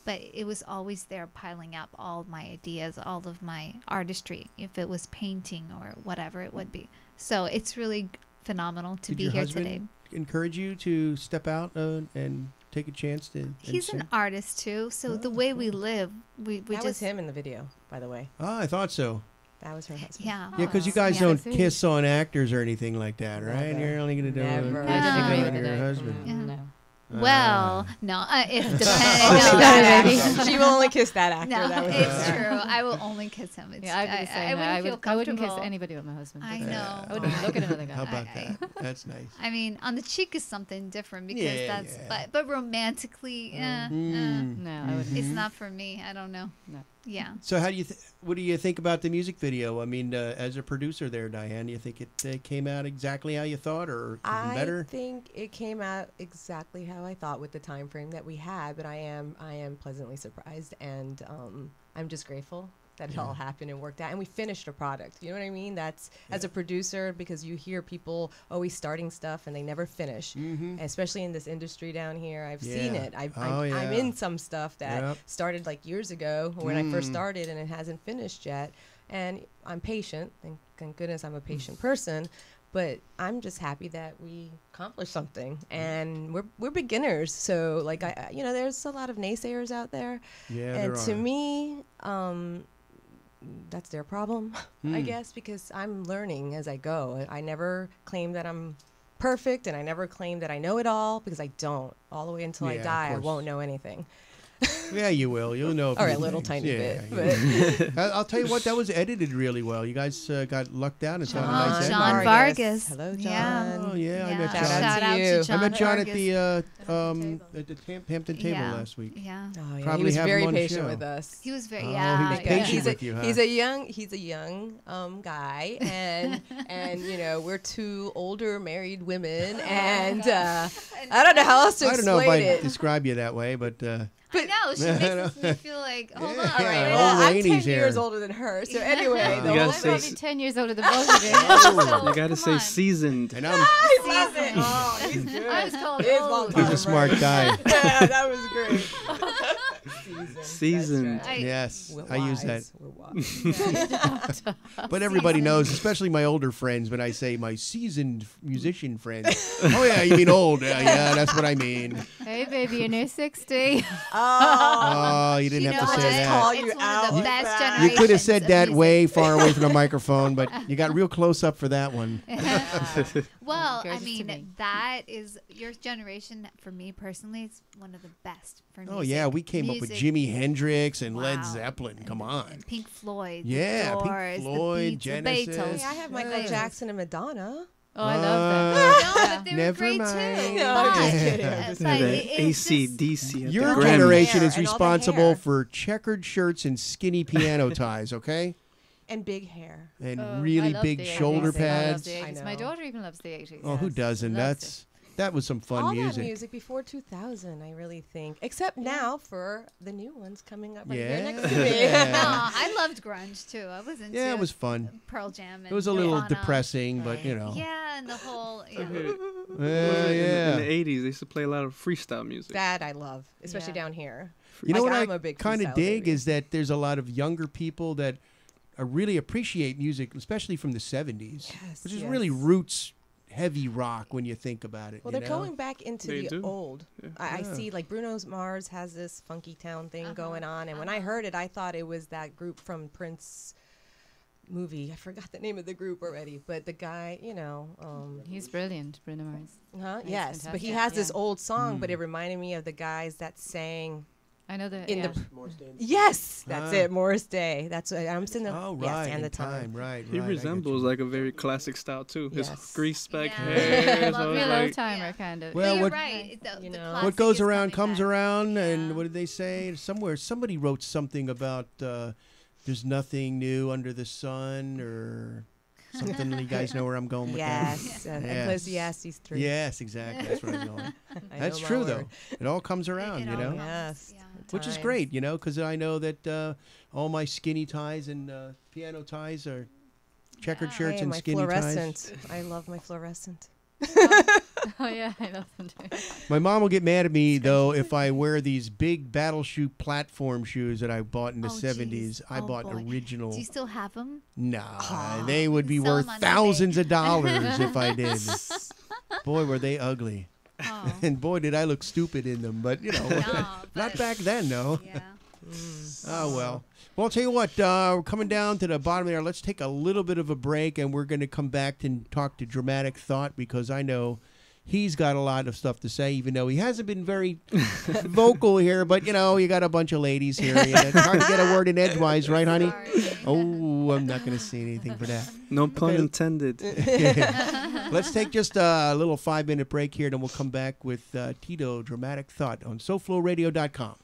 [SPEAKER 5] But it was always there piling up all of my ideas, all of my artistry, if it was painting or whatever it would be. So it's really phenomenal to
[SPEAKER 2] Did
[SPEAKER 5] be
[SPEAKER 2] your
[SPEAKER 5] here
[SPEAKER 2] husband
[SPEAKER 5] today.
[SPEAKER 2] encourage you to step out and take a chance to? and
[SPEAKER 5] He's
[SPEAKER 2] sing?
[SPEAKER 5] an artist too, so
[SPEAKER 2] Oh,
[SPEAKER 5] the way we
[SPEAKER 2] cool.
[SPEAKER 5] live, we
[SPEAKER 4] That
[SPEAKER 5] just
[SPEAKER 4] was him in the video, by the way.
[SPEAKER 2] Oh, I thought so.
[SPEAKER 4] That was her husband.
[SPEAKER 5] yeah.
[SPEAKER 2] Yeah, because you
[SPEAKER 6] Aw.
[SPEAKER 2] guys
[SPEAKER 5] Yeah.
[SPEAKER 2] don't
[SPEAKER 6] Sweet.
[SPEAKER 2] kiss on actors or anything like that, right?
[SPEAKER 4] Never.
[SPEAKER 2] You're only going to do
[SPEAKER 4] Never.
[SPEAKER 2] it
[SPEAKER 6] I didn't agree
[SPEAKER 2] with
[SPEAKER 6] with
[SPEAKER 2] your
[SPEAKER 6] it.
[SPEAKER 2] husband.
[SPEAKER 5] Yeah.
[SPEAKER 6] No.
[SPEAKER 5] Well,
[SPEAKER 2] Ah.
[SPEAKER 5] no, if
[SPEAKER 4] Oh,
[SPEAKER 5] depending.
[SPEAKER 4] she
[SPEAKER 5] no,
[SPEAKER 6] got it,
[SPEAKER 5] I-
[SPEAKER 6] baby.
[SPEAKER 4] She will only kiss that actor.
[SPEAKER 5] No,
[SPEAKER 4] that was
[SPEAKER 5] it's
[SPEAKER 4] it.
[SPEAKER 5] true. I will only kiss him. It's,
[SPEAKER 6] Yeah, I'd be the
[SPEAKER 5] I
[SPEAKER 6] same.
[SPEAKER 5] wouldn't feel
[SPEAKER 6] I wouldn't kiss
[SPEAKER 5] comfortable.
[SPEAKER 6] anybody but my husband.
[SPEAKER 5] I
[SPEAKER 6] That's it.
[SPEAKER 5] know.
[SPEAKER 6] I wouldn't even look at another guy.
[SPEAKER 2] How about
[SPEAKER 5] I-
[SPEAKER 2] that? That's nice.
[SPEAKER 5] I mean, on the cheek is something different because
[SPEAKER 2] Yeah,
[SPEAKER 5] that's,
[SPEAKER 2] yeah.
[SPEAKER 5] but romantically,
[SPEAKER 2] Mm.
[SPEAKER 6] No, I wouldn't.
[SPEAKER 5] it's not for me. I don't know.
[SPEAKER 6] No.
[SPEAKER 5] Yeah.
[SPEAKER 2] So how do you what do you think about the music video? I mean, as a producer there, Diane, do you think it came out exactly how you thought, or even better?
[SPEAKER 4] I think it came out exactly how I thought with the time frame that we had, but I am pleasantly surprised, and I'm just grateful that it all happened and worked out, and we finished a product. You know what I mean? That's as a producer, because you hear people always starting stuff and they never finish, especially in this industry down here. I've seen
[SPEAKER 2] Yeah.
[SPEAKER 4] it. I'm
[SPEAKER 2] yeah.
[SPEAKER 4] in some stuff that
[SPEAKER 2] Yep.
[SPEAKER 4] started like years ago when I first started, and it hasn't finished yet. And I'm patient, and thank goodness I'm a patient person. But I'm just happy that we accomplished something, and we're beginners. So like there's a lot of naysayers out there,
[SPEAKER 2] Yeah,
[SPEAKER 4] and
[SPEAKER 2] there
[SPEAKER 4] to
[SPEAKER 2] are.
[SPEAKER 4] me, that's their problem, I guess, because I'm learning as I go. I never claim that I'm perfect, and I never claim that I know it all, because I don't. All the way until I
[SPEAKER 2] Yeah, of
[SPEAKER 4] die, I
[SPEAKER 2] course.
[SPEAKER 4] won't know anything.
[SPEAKER 2] Yeah, you will. You'll know.
[SPEAKER 4] Or a
[SPEAKER 2] few
[SPEAKER 4] little
[SPEAKER 2] things.
[SPEAKER 4] tiny
[SPEAKER 2] Yeah,
[SPEAKER 4] bit.
[SPEAKER 2] yeah. I'll tell you what, that was edited really well. You guys got lucked out. It's not a nice edit.
[SPEAKER 5] John Vargas.
[SPEAKER 4] Hello, John.
[SPEAKER 5] Yeah.
[SPEAKER 2] Oh yeah, I met
[SPEAKER 4] Shout
[SPEAKER 2] John.
[SPEAKER 4] out
[SPEAKER 5] Shout
[SPEAKER 4] to
[SPEAKER 5] out
[SPEAKER 4] you.
[SPEAKER 5] to
[SPEAKER 2] I
[SPEAKER 5] John
[SPEAKER 2] met John
[SPEAKER 5] Vargas.
[SPEAKER 2] at the Hampton table
[SPEAKER 5] Yeah.
[SPEAKER 2] last week.
[SPEAKER 5] Yeah.
[SPEAKER 4] Oh, yeah.
[SPEAKER 2] Probably
[SPEAKER 4] He was
[SPEAKER 2] have him
[SPEAKER 4] very
[SPEAKER 2] on the
[SPEAKER 4] patient
[SPEAKER 2] show.
[SPEAKER 4] with us.
[SPEAKER 5] He was very,
[SPEAKER 2] Oh, he
[SPEAKER 5] yeah.
[SPEAKER 2] was
[SPEAKER 5] yeah.
[SPEAKER 2] patient
[SPEAKER 4] He's
[SPEAKER 2] with you, huh?
[SPEAKER 4] He's a young guy, and you know, we're two older married women, and I don't know how else to
[SPEAKER 2] I don't know if
[SPEAKER 4] explain
[SPEAKER 2] I
[SPEAKER 4] it.
[SPEAKER 2] describe you that way, but
[SPEAKER 5] I know. She makes me feel like, hold on.
[SPEAKER 2] Yeah,
[SPEAKER 4] All right,
[SPEAKER 2] old
[SPEAKER 4] well, I'm 10
[SPEAKER 2] ladies
[SPEAKER 4] years
[SPEAKER 2] here.
[SPEAKER 4] older than her, so anyway, the
[SPEAKER 3] You
[SPEAKER 4] whole
[SPEAKER 3] gotta
[SPEAKER 6] I'm
[SPEAKER 3] say-
[SPEAKER 6] probably 10 years older than both of you.
[SPEAKER 2] Oh,
[SPEAKER 3] You gotta
[SPEAKER 5] come
[SPEAKER 3] say
[SPEAKER 5] on.
[SPEAKER 3] seasoned.
[SPEAKER 2] and I'm
[SPEAKER 4] I love it. Oh, he's good.
[SPEAKER 6] I was called
[SPEAKER 4] He's
[SPEAKER 6] old.
[SPEAKER 4] long
[SPEAKER 2] he's a
[SPEAKER 4] time,
[SPEAKER 2] smart
[SPEAKER 4] right?
[SPEAKER 2] guy.
[SPEAKER 4] Yeah, that was great.
[SPEAKER 3] Seasoned.
[SPEAKER 4] That's right.
[SPEAKER 2] Yes,
[SPEAKER 4] We're
[SPEAKER 2] I use that.
[SPEAKER 4] wise. We're wise.
[SPEAKER 2] But everybody knows, especially my older friends, when I say my seasoned musician friends. Oh yeah, you mean old? Yeah, that's what I mean.
[SPEAKER 6] Hey, baby, you're near 60.
[SPEAKER 2] Oh, you didn't
[SPEAKER 5] You
[SPEAKER 2] have
[SPEAKER 5] know
[SPEAKER 2] to
[SPEAKER 5] what?
[SPEAKER 2] say
[SPEAKER 4] just
[SPEAKER 2] that.
[SPEAKER 4] call
[SPEAKER 5] It's
[SPEAKER 4] you
[SPEAKER 5] one of
[SPEAKER 4] out
[SPEAKER 5] the
[SPEAKER 4] with
[SPEAKER 5] best
[SPEAKER 4] that.
[SPEAKER 5] generations.
[SPEAKER 2] You could have said
[SPEAKER 5] of
[SPEAKER 2] that
[SPEAKER 5] music.
[SPEAKER 2] way far away from the microphone, but you got real close up for that one.
[SPEAKER 5] Well, I
[SPEAKER 6] Gorgeous to
[SPEAKER 5] mean,
[SPEAKER 6] me.
[SPEAKER 5] that is your generation. For me personally, it's one of the best for music.
[SPEAKER 2] Oh yeah, we came up with
[SPEAKER 5] Music.
[SPEAKER 2] Jimi Hendrix and Led
[SPEAKER 5] Wow.
[SPEAKER 2] Zeppelin. Come on.
[SPEAKER 5] And Pink Floyd.
[SPEAKER 2] Yeah,
[SPEAKER 5] the
[SPEAKER 2] Pink
[SPEAKER 5] Doors,
[SPEAKER 2] Floyd,
[SPEAKER 5] the Beats,
[SPEAKER 2] Genesis.
[SPEAKER 5] the Beatles.
[SPEAKER 4] Hey, I have Michael
[SPEAKER 2] Yeah.
[SPEAKER 4] Jackson and Madonna.
[SPEAKER 6] Oh, I love that.
[SPEAKER 5] No, but they were
[SPEAKER 2] Never
[SPEAKER 5] great
[SPEAKER 2] mind.
[SPEAKER 5] too.
[SPEAKER 4] No, I'm
[SPEAKER 5] But-
[SPEAKER 4] just kidding.
[SPEAKER 5] but
[SPEAKER 3] The
[SPEAKER 5] it's just-
[SPEAKER 3] AC/DC at
[SPEAKER 2] Your
[SPEAKER 3] the Grammys.
[SPEAKER 2] generation
[SPEAKER 4] Hair
[SPEAKER 2] is
[SPEAKER 4] and all the
[SPEAKER 2] responsible
[SPEAKER 4] hair.
[SPEAKER 2] for checkered shirts and skinny piano ties, okay?
[SPEAKER 4] And big hair.
[SPEAKER 2] And
[SPEAKER 6] Oh, I
[SPEAKER 2] really
[SPEAKER 6] love
[SPEAKER 2] big
[SPEAKER 6] the 80s.
[SPEAKER 2] shoulder
[SPEAKER 6] I love
[SPEAKER 2] pads.
[SPEAKER 6] the 80s.
[SPEAKER 4] I
[SPEAKER 6] My
[SPEAKER 4] know.
[SPEAKER 6] daughter even loves the 80s.
[SPEAKER 2] Oh, who
[SPEAKER 6] Yes,
[SPEAKER 2] doesn't?
[SPEAKER 6] loves
[SPEAKER 2] That was some fun
[SPEAKER 4] All
[SPEAKER 2] music.
[SPEAKER 4] that music before 2000, I really think. Except now for the new ones coming up right here next to me.
[SPEAKER 2] Yeah.
[SPEAKER 5] No, I loved grunge too. I was into
[SPEAKER 2] Yeah, it was fun.
[SPEAKER 5] Pearl Jam. And
[SPEAKER 2] It was a little
[SPEAKER 5] Nirvana.
[SPEAKER 2] depressing, but you know.
[SPEAKER 5] Yeah, and the whole. Yeah.
[SPEAKER 3] In the 80s, they used to play a lot of freestyle music.
[SPEAKER 4] That I love, especially
[SPEAKER 6] Yeah.
[SPEAKER 4] down here.
[SPEAKER 2] You know
[SPEAKER 4] Like,
[SPEAKER 2] what
[SPEAKER 4] I'm
[SPEAKER 2] I
[SPEAKER 4] a big
[SPEAKER 2] kind of
[SPEAKER 4] freestyle
[SPEAKER 2] dig
[SPEAKER 4] baby.
[SPEAKER 2] is that there's a lot of younger people that really appreciate music, especially from the 70s,
[SPEAKER 4] Yes,
[SPEAKER 2] which is
[SPEAKER 4] yes.
[SPEAKER 2] really roots heavy rock when you think about it.
[SPEAKER 4] Well,
[SPEAKER 2] you
[SPEAKER 4] they're
[SPEAKER 2] know?
[SPEAKER 4] going back into
[SPEAKER 3] They
[SPEAKER 4] the
[SPEAKER 3] do.
[SPEAKER 4] old.
[SPEAKER 3] Yeah.
[SPEAKER 4] I
[SPEAKER 2] Yeah.
[SPEAKER 4] see, like Bruno Mars has this funky town thing going on, and when I heard it, I thought it was that group from Prince movie. I forgot the name of the group already, but the guy, you know,
[SPEAKER 6] He's brilliant, Bruno Mars.
[SPEAKER 4] yes,
[SPEAKER 6] He's
[SPEAKER 4] but he
[SPEAKER 6] fantastic.
[SPEAKER 4] has this
[SPEAKER 6] Yeah.
[SPEAKER 4] old song, but it reminded me of the guys that sang
[SPEAKER 6] I know that.
[SPEAKER 4] in
[SPEAKER 6] Yeah.
[SPEAKER 4] the. Yes, that's
[SPEAKER 2] Ah.
[SPEAKER 4] it, Morris Day. That's what I'm sitting there.
[SPEAKER 2] Oh,
[SPEAKER 4] yes,
[SPEAKER 2] right.
[SPEAKER 4] and
[SPEAKER 2] in
[SPEAKER 4] the time.
[SPEAKER 2] Right,
[SPEAKER 3] He
[SPEAKER 2] right, I get
[SPEAKER 3] resembles
[SPEAKER 2] you.
[SPEAKER 3] like a very classic style too. His
[SPEAKER 4] Yes.
[SPEAKER 3] grease back
[SPEAKER 5] Yeah.
[SPEAKER 3] hair.
[SPEAKER 5] Love
[SPEAKER 3] so
[SPEAKER 6] Real
[SPEAKER 3] like,
[SPEAKER 6] old timer, kind of.
[SPEAKER 2] Well,
[SPEAKER 5] But you're
[SPEAKER 2] what-
[SPEAKER 5] right.
[SPEAKER 4] You
[SPEAKER 5] The
[SPEAKER 4] know.
[SPEAKER 2] What
[SPEAKER 5] classic
[SPEAKER 2] goes
[SPEAKER 5] is
[SPEAKER 2] around
[SPEAKER 5] coming
[SPEAKER 2] comes
[SPEAKER 5] back.
[SPEAKER 2] around, and
[SPEAKER 5] Yeah.
[SPEAKER 2] what did they say? Somebody wrote something about there's nothing new under the sun, or something. You guys know where I'm going with
[SPEAKER 4] Yes,
[SPEAKER 2] that?
[SPEAKER 4] Ecclesiastes 3.
[SPEAKER 2] Yes, exactly. That's where I'm going.
[SPEAKER 4] I
[SPEAKER 2] That's
[SPEAKER 4] know my
[SPEAKER 2] true,
[SPEAKER 4] word.
[SPEAKER 2] though. It all comes around,
[SPEAKER 5] It
[SPEAKER 2] you
[SPEAKER 5] all
[SPEAKER 2] know,
[SPEAKER 5] comes,
[SPEAKER 4] Yes.
[SPEAKER 5] yeah.
[SPEAKER 2] which is
[SPEAKER 4] Times.
[SPEAKER 2] great, you know, because I know that all my skinny ties and piano ties are checkered
[SPEAKER 5] Yeah.
[SPEAKER 2] shirts
[SPEAKER 4] Hey,
[SPEAKER 2] and
[SPEAKER 4] my
[SPEAKER 2] skinny
[SPEAKER 4] fluorescent.
[SPEAKER 2] ties.
[SPEAKER 4] I love my fluorescent.
[SPEAKER 6] Oh, yeah, I love them too.
[SPEAKER 2] My mom will get mad at me though if I wear these big battle shoe platform shoes that I bought in the
[SPEAKER 5] Oh,
[SPEAKER 2] 70s.
[SPEAKER 5] geez.
[SPEAKER 2] I
[SPEAKER 5] Oh,
[SPEAKER 2] bought
[SPEAKER 5] boy.
[SPEAKER 2] original.
[SPEAKER 5] Do you still have them?
[SPEAKER 2] Nah, they would be
[SPEAKER 5] Sell
[SPEAKER 2] worth
[SPEAKER 5] 'em on eBay.
[SPEAKER 2] thousands of dollars if I did. Boy, were they ugly.
[SPEAKER 5] Oh.
[SPEAKER 2] And boy, did I look stupid in them. But, you know,
[SPEAKER 5] No,
[SPEAKER 2] not
[SPEAKER 5] but-
[SPEAKER 2] back then, no.
[SPEAKER 5] Yeah.
[SPEAKER 2] Oh, well. Well, I'll tell you what, we're coming down to the bottom there. Let's take a little bit of a break, and we're going to come back and talk to Dramatic Thought, because I know he's got a lot of stuff to say, even though he hasn't been very vocal here. But, you know, you got a bunch of ladies here. You know, it's hard to get a word in edgewise, right, honey?
[SPEAKER 5] Sorry.
[SPEAKER 2] Oh, I'm not going to say anything for that.
[SPEAKER 3] no pun intended.
[SPEAKER 2] Let's take just a little 5-minute break here, then we'll come back with Tito, Dramatic Thought on SoFloRadio.com.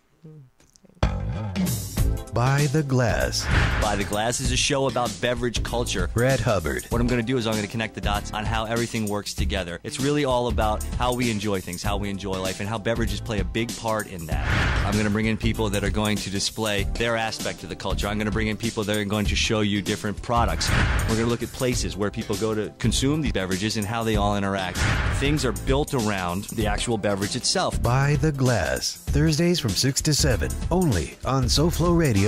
[SPEAKER 10] By the Glass.
[SPEAKER 11] By the Glass is a show about beverage culture.
[SPEAKER 10] Brad Hubbard.
[SPEAKER 11] What I'm going to do is I'm going to connect the dots on how everything works together. It's really all about how we enjoy things, how we enjoy life, and how beverages play a big part in that. I'm going to bring in people that are going to display their aspect of the culture. I'm going to bring in people that are going to show you different products. We're going to look at places where people go to consume these beverages and how they all interact. Things are built around the actual beverage itself.
[SPEAKER 10] By the Glass. Thursdays from 6 to 7. Only on SoFloRadio.com.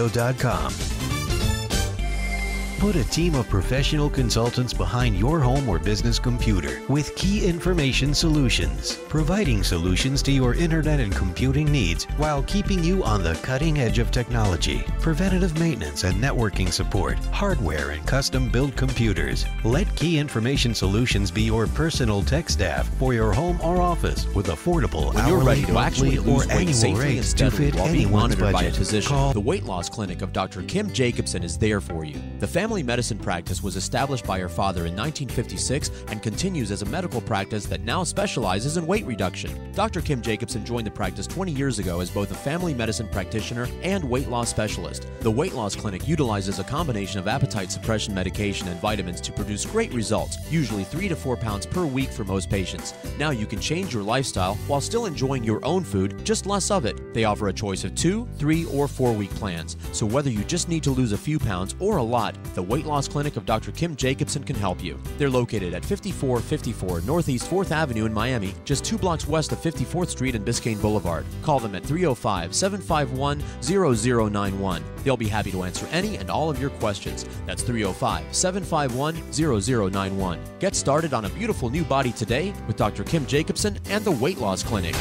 [SPEAKER 10] Put a team of professional consultants behind your home or business computer with Key Information Solutions, providing solutions to your internet and computing needs while keeping you on the cutting edge of technology. Preventative maintenance and networking support, hardware and custom-built computers. Let Key Information Solutions be your personal tech staff for your home or office with affordable
[SPEAKER 12] When you're
[SPEAKER 10] hourly,
[SPEAKER 12] ready to actually
[SPEAKER 10] monthly, or
[SPEAKER 12] lose weight
[SPEAKER 10] annual
[SPEAKER 12] safely and
[SPEAKER 10] rates to
[SPEAKER 12] steadily
[SPEAKER 10] fit
[SPEAKER 12] while being
[SPEAKER 10] anyone's
[SPEAKER 12] monitored by a
[SPEAKER 10] budget.
[SPEAKER 12] physician,
[SPEAKER 10] Call
[SPEAKER 12] the Weight Loss Clinic of Dr. Kim Jacobson is there for you. The family medicine practice was established by her father in 1956 and continues as a medical practice that now specializes in weight reduction. Dr. Kim Jacobson joined the practice 20 years ago as both a family medicine practitioner and weight loss specialist. The Weight Loss Clinic utilizes a combination of appetite suppression medication and vitamins to produce great results, usually 3 to 4 pounds per week for most patients. Now you can change your lifestyle while still enjoying your own food, just less of it. They offer a choice of 2, 3, or 4-week plans. So whether you just need to lose a few pounds or a lot, the Weight Loss Clinic of Dr. Kim Jacobson can help you. They're located at 5454 Northeast 4th Avenue in Miami, just 2 blocks west of 54th Street and Biscayne Boulevard. Call them at 305-751-0091. They'll be happy to answer any and all of your questions. That's 305-751-0091. Get started on a beautiful new body today with Dr. Kim Jacobson and the Weight Loss Clinic.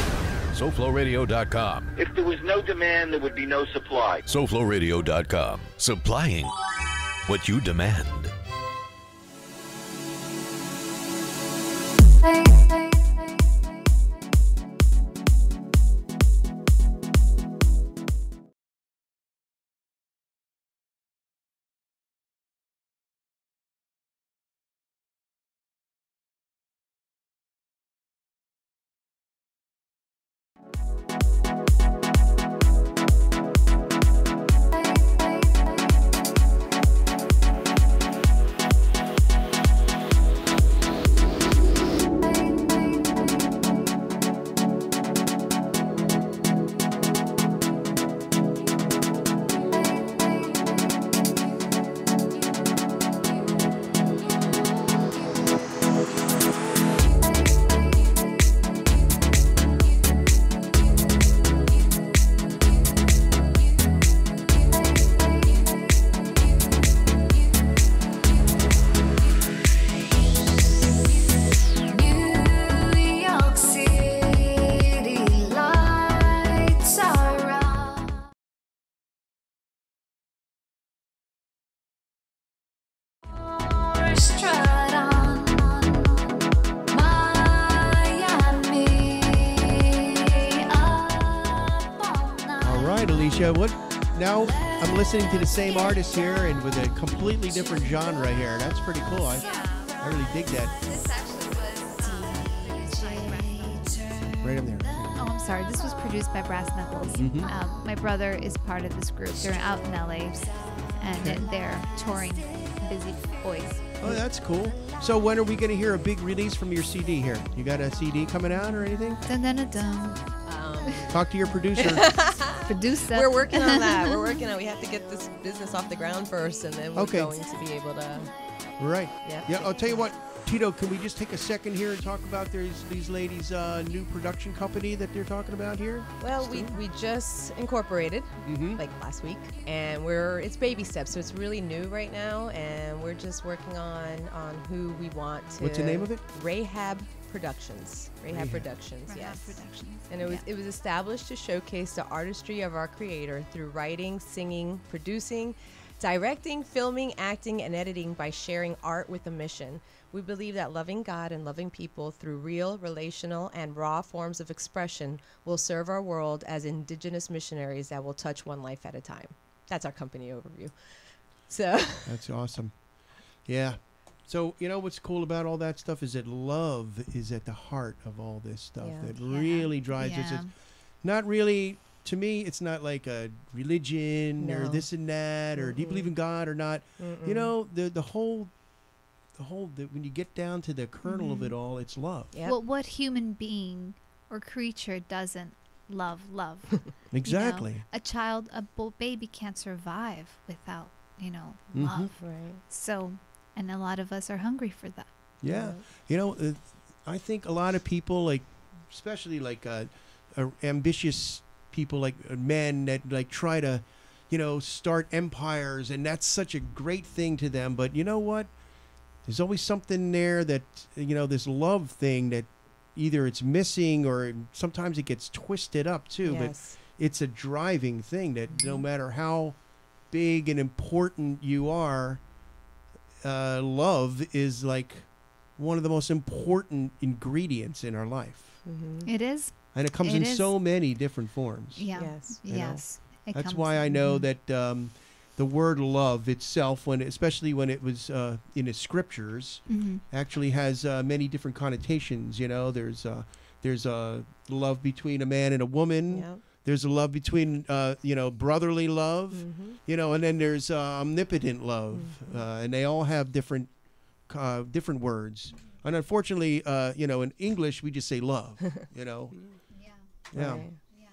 [SPEAKER 13] SoFloRadio.com.
[SPEAKER 14] If there was no demand, there would be no supply.
[SPEAKER 13] SoFloRadio.com.
[SPEAKER 10] supplying what you demand.
[SPEAKER 2] Alicia, what now? I'm listening to the same artist here and with a completely different genre here. That's pretty cool. I really dig that.
[SPEAKER 5] This actually was produced by Brass Knuckles.
[SPEAKER 2] Right in there.
[SPEAKER 5] Oh, I'm sorry. This was produced by Brass Knuckles. My brother is part of this group. They're out in LA, and they're touring Busy Boys.
[SPEAKER 2] Oh, that's cool. So when are we going to hear a big release from your CD here? You got a CD coming out or anything?
[SPEAKER 5] Dun, dun, dun, dun.
[SPEAKER 2] Talk to your producer.
[SPEAKER 5] Producer.
[SPEAKER 4] We're working on that. We have to get this business off the ground first, and then we're going to be able to.
[SPEAKER 2] Right.
[SPEAKER 4] Yeah.
[SPEAKER 2] Yeah. I'll tell you what, Tito. Can we just take a second here and talk about these ladies' new production company that they're talking about here?
[SPEAKER 4] Well, we just incorporated like last week, and it's baby steps, so it's really new right now, and we're just working on who we want to.
[SPEAKER 2] What's the name of it?
[SPEAKER 4] Rahab Productions. Rahab Productions, yes.
[SPEAKER 5] Productions.
[SPEAKER 4] And it was established to showcase the artistry of our creator through writing, singing, producing, directing, filming, acting, and editing by sharing art with a mission. We believe that loving God and loving people through real, relational, and raw forms of expression will serve our world as indigenous missionaries that will touch one life at a time. That's our company overview. So
[SPEAKER 2] that's awesome. Yeah. So, you know what's cool about all that stuff is that love is at the heart of all this stuff. That really drives it. It's not really, to me, it's not like a religion or this and that, or do you believe in God or not? You know, the whole when you get down to the kernel of it all, it's love.
[SPEAKER 5] Well, what human being or creature doesn't love?
[SPEAKER 2] Exactly.
[SPEAKER 5] You know, a child, a baby can't survive without, love.
[SPEAKER 4] Right.
[SPEAKER 5] So, and a lot of us are hungry for that.
[SPEAKER 2] Yeah. You know, I think a lot of people, like, especially like ambitious people, like men that like try to start empires, and that's such a great thing to them. But you know what? There's always something there that, this love thing that either it's missing or sometimes it gets twisted up too.
[SPEAKER 4] Yes.
[SPEAKER 2] But it's a driving thing that no matter how big and important you are, love is like one of the most important ingredients in our life.
[SPEAKER 5] It is.
[SPEAKER 2] And it comes in so many different forms.
[SPEAKER 5] Yeah. Yes. Yes.
[SPEAKER 2] That's why I know that the word love itself, especially when it was in the scriptures, actually has many different connotations. There's love between a man and a woman.
[SPEAKER 4] Yep.
[SPEAKER 2] There's a love between brotherly love, and then there's omnipotent love, and they all have different words. And unfortunately, in English we just say love. Yeah.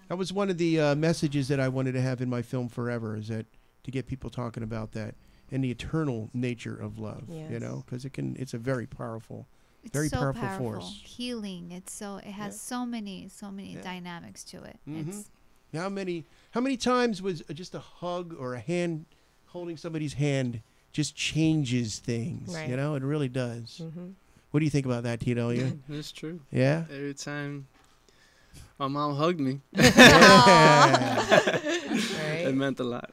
[SPEAKER 2] That was one of the messages that I wanted to have in my film Forever, is that to get people talking about that and the eternal nature of love.
[SPEAKER 4] Yes.
[SPEAKER 2] Because it's a very powerful,
[SPEAKER 5] it's so
[SPEAKER 2] powerful force.
[SPEAKER 5] Healing. It has so many dynamics to it. It's
[SPEAKER 2] how many times was just a hug or a hand, holding somebody's hand, just changes things.
[SPEAKER 4] Right.
[SPEAKER 2] It really does. What do you think about that, Tito?
[SPEAKER 3] It's true.
[SPEAKER 2] Yeah.
[SPEAKER 3] Every time my mom hugged me,
[SPEAKER 2] Right.
[SPEAKER 3] it meant a lot.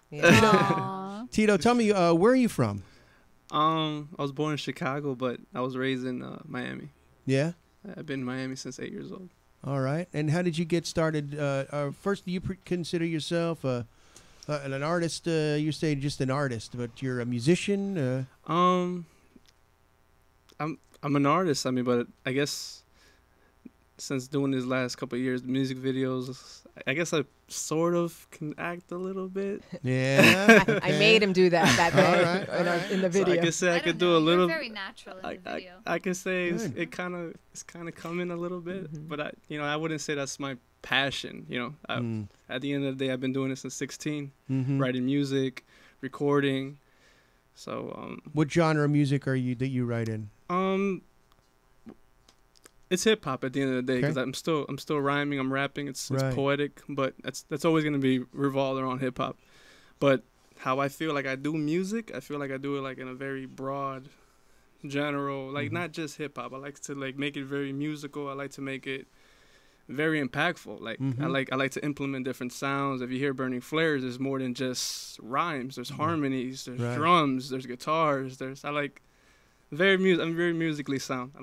[SPEAKER 2] Tito, tell me, where are you from?
[SPEAKER 3] I was born in Chicago, but I was raised in Miami.
[SPEAKER 2] Yeah.
[SPEAKER 3] I've been in Miami since 8 years old.
[SPEAKER 2] All right. And how did you get started? First, do you consider yourself an artist? You say just an artist, but you're a musician?
[SPEAKER 3] I'm an artist. I mean, but I guess since doing these last couple of years, the music videos, I guess I sort of can act a little bit.
[SPEAKER 2] Yeah.
[SPEAKER 4] I made him do that
[SPEAKER 2] Right.
[SPEAKER 4] in the video.
[SPEAKER 3] So I can say I could do a little.
[SPEAKER 5] You're very natural in the video.
[SPEAKER 3] I can say it's kind of coming a little bit, but I wouldn't say that's my passion. At the end of the day, I've been doing this since 16, writing music, recording. So
[SPEAKER 2] what genre of music that you write in?
[SPEAKER 3] It's hip hop at the end of the day, because I'm still rhyming, I'm rapping. It's poetic, but that's always gonna be revolved around hip hop. But how I feel like I do music, I feel like I do it like in a very broad, general, like not just hip hop. I like to make it very musical. I like to make it very impactful. Like I like to implement different sounds. If you hear Burning Flares, there's more than just rhymes. There's harmonies. There's drums. There's guitars. I'm very musically sound. I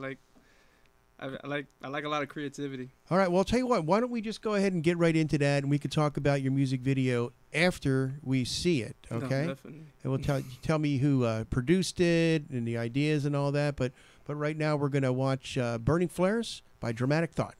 [SPEAKER 3] like a lot of creativity.
[SPEAKER 2] All right. Well, I'll tell you what. Why don't we just go ahead and get right into that, and we could talk about your music video after we see it. Okay.
[SPEAKER 3] No, definitely.
[SPEAKER 2] And we'll tell me who produced it and the ideas and all that. But right now we're gonna watch Burning Flares by Dramatic Thought.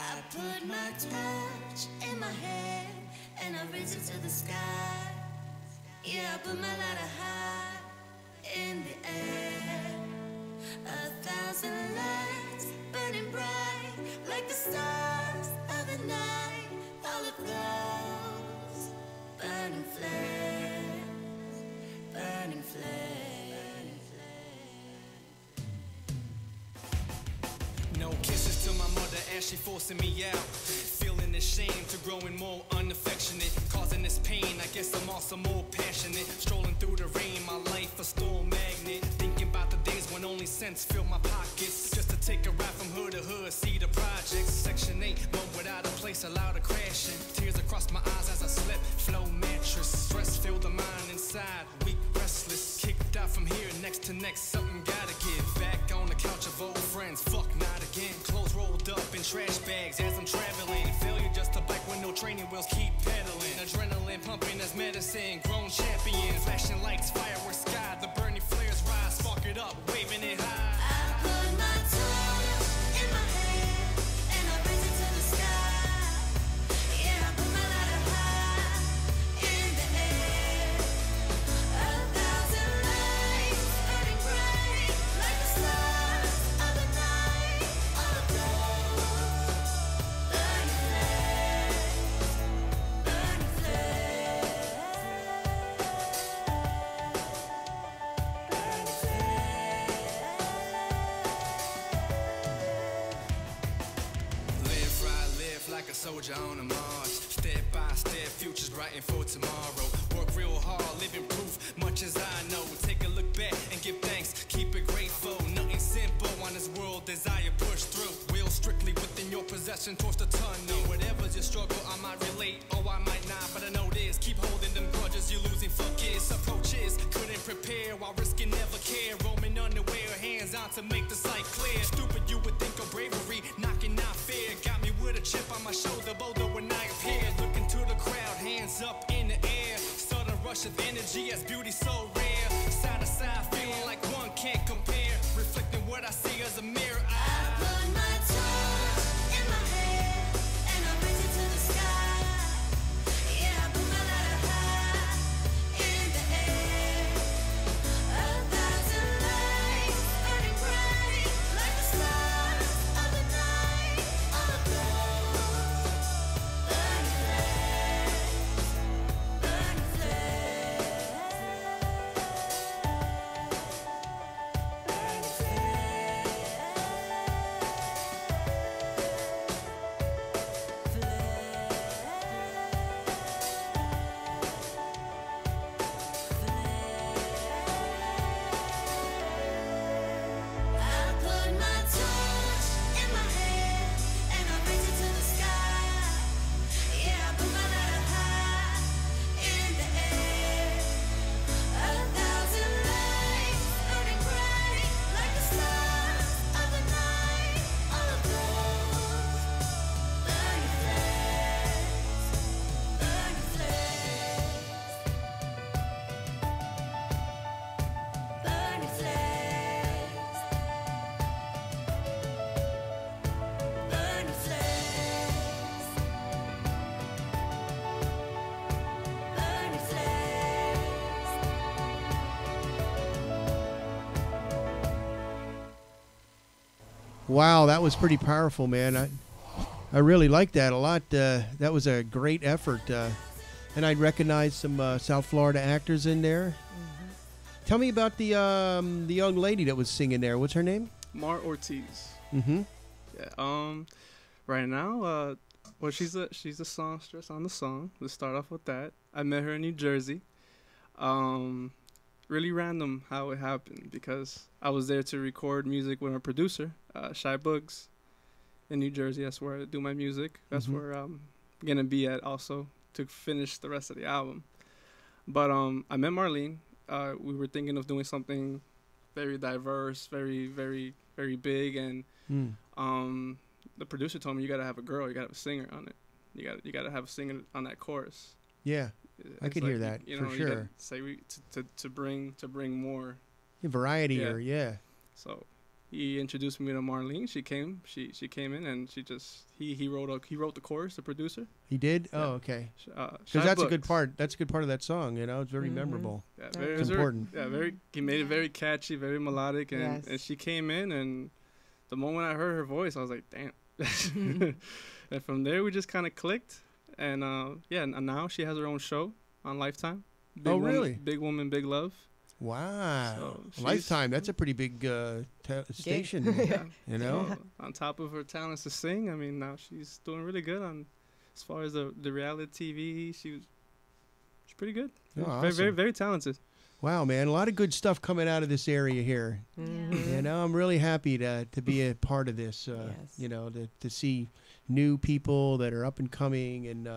[SPEAKER 15] I put my torch in my hand and I raise it to the sky. Yeah, I put my lighter high in the air. 1,000 lights burning bright like the stars of the night. All of those burning flares, burning flares.
[SPEAKER 16] No kisses to my mother as she forcing me out. Feeling ashamed to growing more unaffectionate. Causing this pain, I guess I'm also more passionate. Strolling through the rain, my life a storm magnet. Thinking about the days when only cents filled my pockets. Just to take a ride from hood to hood, see the projects. Section 8, but without a place allowed to crashing. Tears across my eyes as I slept, flow mattress. Stress filled the mind inside, weak, restless. Kicked out from here, next to next, something gotta give. Back on the couch of old friends, fuck not again. Clothes rolled up in trash bags as I'm traveling. Failure just a bike with no training wheels, keep pedaling. Adrenaline pumping as medicine, grown champion. Flashing lights, fireworks sky, the burning flares rise. Spark it up, waving it high.
[SPEAKER 15] I put my torch in my hand and I raise it to the sky. Yeah, I put my lighter high in the air. 1,000 lights burning bright like the stars of the night. All of those burning flares, burning flares.
[SPEAKER 16] soldier on a march. Step by step, future's brightened for tomorrow. Work real hard, living proof, much as I know. Take a look back and give thanks, keep it grateful. Nothing simple on this world, desire push through. Will strictly within your possession towards the tunnel. Whatever's your struggle, I might relate, or I might not. But I know this, keep holding them grudges, you're losing focus. Approaches, couldn't prepare while risking never care. Roaming underwear, hands on to make the sight clear. Stupid, you would think of bravery, knocking out fear. Got me with a chip on my shoulder, boulder when I appear. Looking to the crowd, hands up in the air. Sudden rush of energy as beauty so rare. Side to side, feeling like one can't compare. Reflecting what I see as a mirror.
[SPEAKER 15] I put my torch in my hand and I raise it to the sky. Yeah, I put my lighter high in the air. 1,000 lights burning bright like the stars of the night. All aglow, burning flames, burning flames. I put my torch in my hand and I raise it to the sky. Yeah, I put my lighter high in the air. 1,000 lights burning bright like the stars of the night. All aglow, burning flames, burning flames, burning flames, burning flames.
[SPEAKER 2] Wow, that was pretty powerful, man. I really like that a lot. That was a great effort. And I recognize some South Florida actors in there. Tell me about the young lady that was singing there. What's her name?
[SPEAKER 3] Mar Ortiz.
[SPEAKER 2] Mm-hmm.
[SPEAKER 3] Yeah. Right now, well, she's a songstress on the song. Let's start off with that. I met her in New Jersey. Really random how it happened because I was there to record music with a producer, Shy Bugs, in New Jersey. That's where I do my music. That's where I'm gonna be at also to finish the rest of the album. But I met Marlene. We were thinking of doing something very diverse, very, very, very big, and the producer told me you gotta have a girl, you gotta have a singer on it. You gotta have a singer on that chorus.
[SPEAKER 2] Yeah, I could hear that
[SPEAKER 3] You know,
[SPEAKER 2] for
[SPEAKER 3] you gotta
[SPEAKER 2] sure.
[SPEAKER 3] say to bring more
[SPEAKER 2] Variety, or yeah.
[SPEAKER 3] So he introduced me to Marlene. She came in and he wrote the chorus. The producer.
[SPEAKER 2] He did.
[SPEAKER 3] Yeah.
[SPEAKER 2] Oh, okay.
[SPEAKER 3] Shy
[SPEAKER 2] Because that's a
[SPEAKER 3] Bugs.
[SPEAKER 2] good part. That's a good part of that song. You know, it's very memorable.
[SPEAKER 3] Yeah,
[SPEAKER 2] it's important.
[SPEAKER 3] He made it very catchy, very melodic, and she came in, and the moment I heard her voice, I was like, damn. And from there, we just kind of clicked, and and now she has her own show on Lifetime.
[SPEAKER 2] Oh, really?
[SPEAKER 3] Big Woman, Big Love.
[SPEAKER 2] Wow.
[SPEAKER 3] So
[SPEAKER 2] Lifetime. That's a pretty big station.
[SPEAKER 3] Yeah.
[SPEAKER 2] You know.
[SPEAKER 3] So, on top of her talents to sing, I mean, now she's doing really good on as far as the reality TV. She's pretty good.
[SPEAKER 2] Oh,
[SPEAKER 3] Very,
[SPEAKER 2] awesome.
[SPEAKER 3] very, very talented.
[SPEAKER 2] Wow, man, a lot of good stuff coming out of this area here. You know, I'm really happy to be a part of this. You know, to see new people that are up and coming, and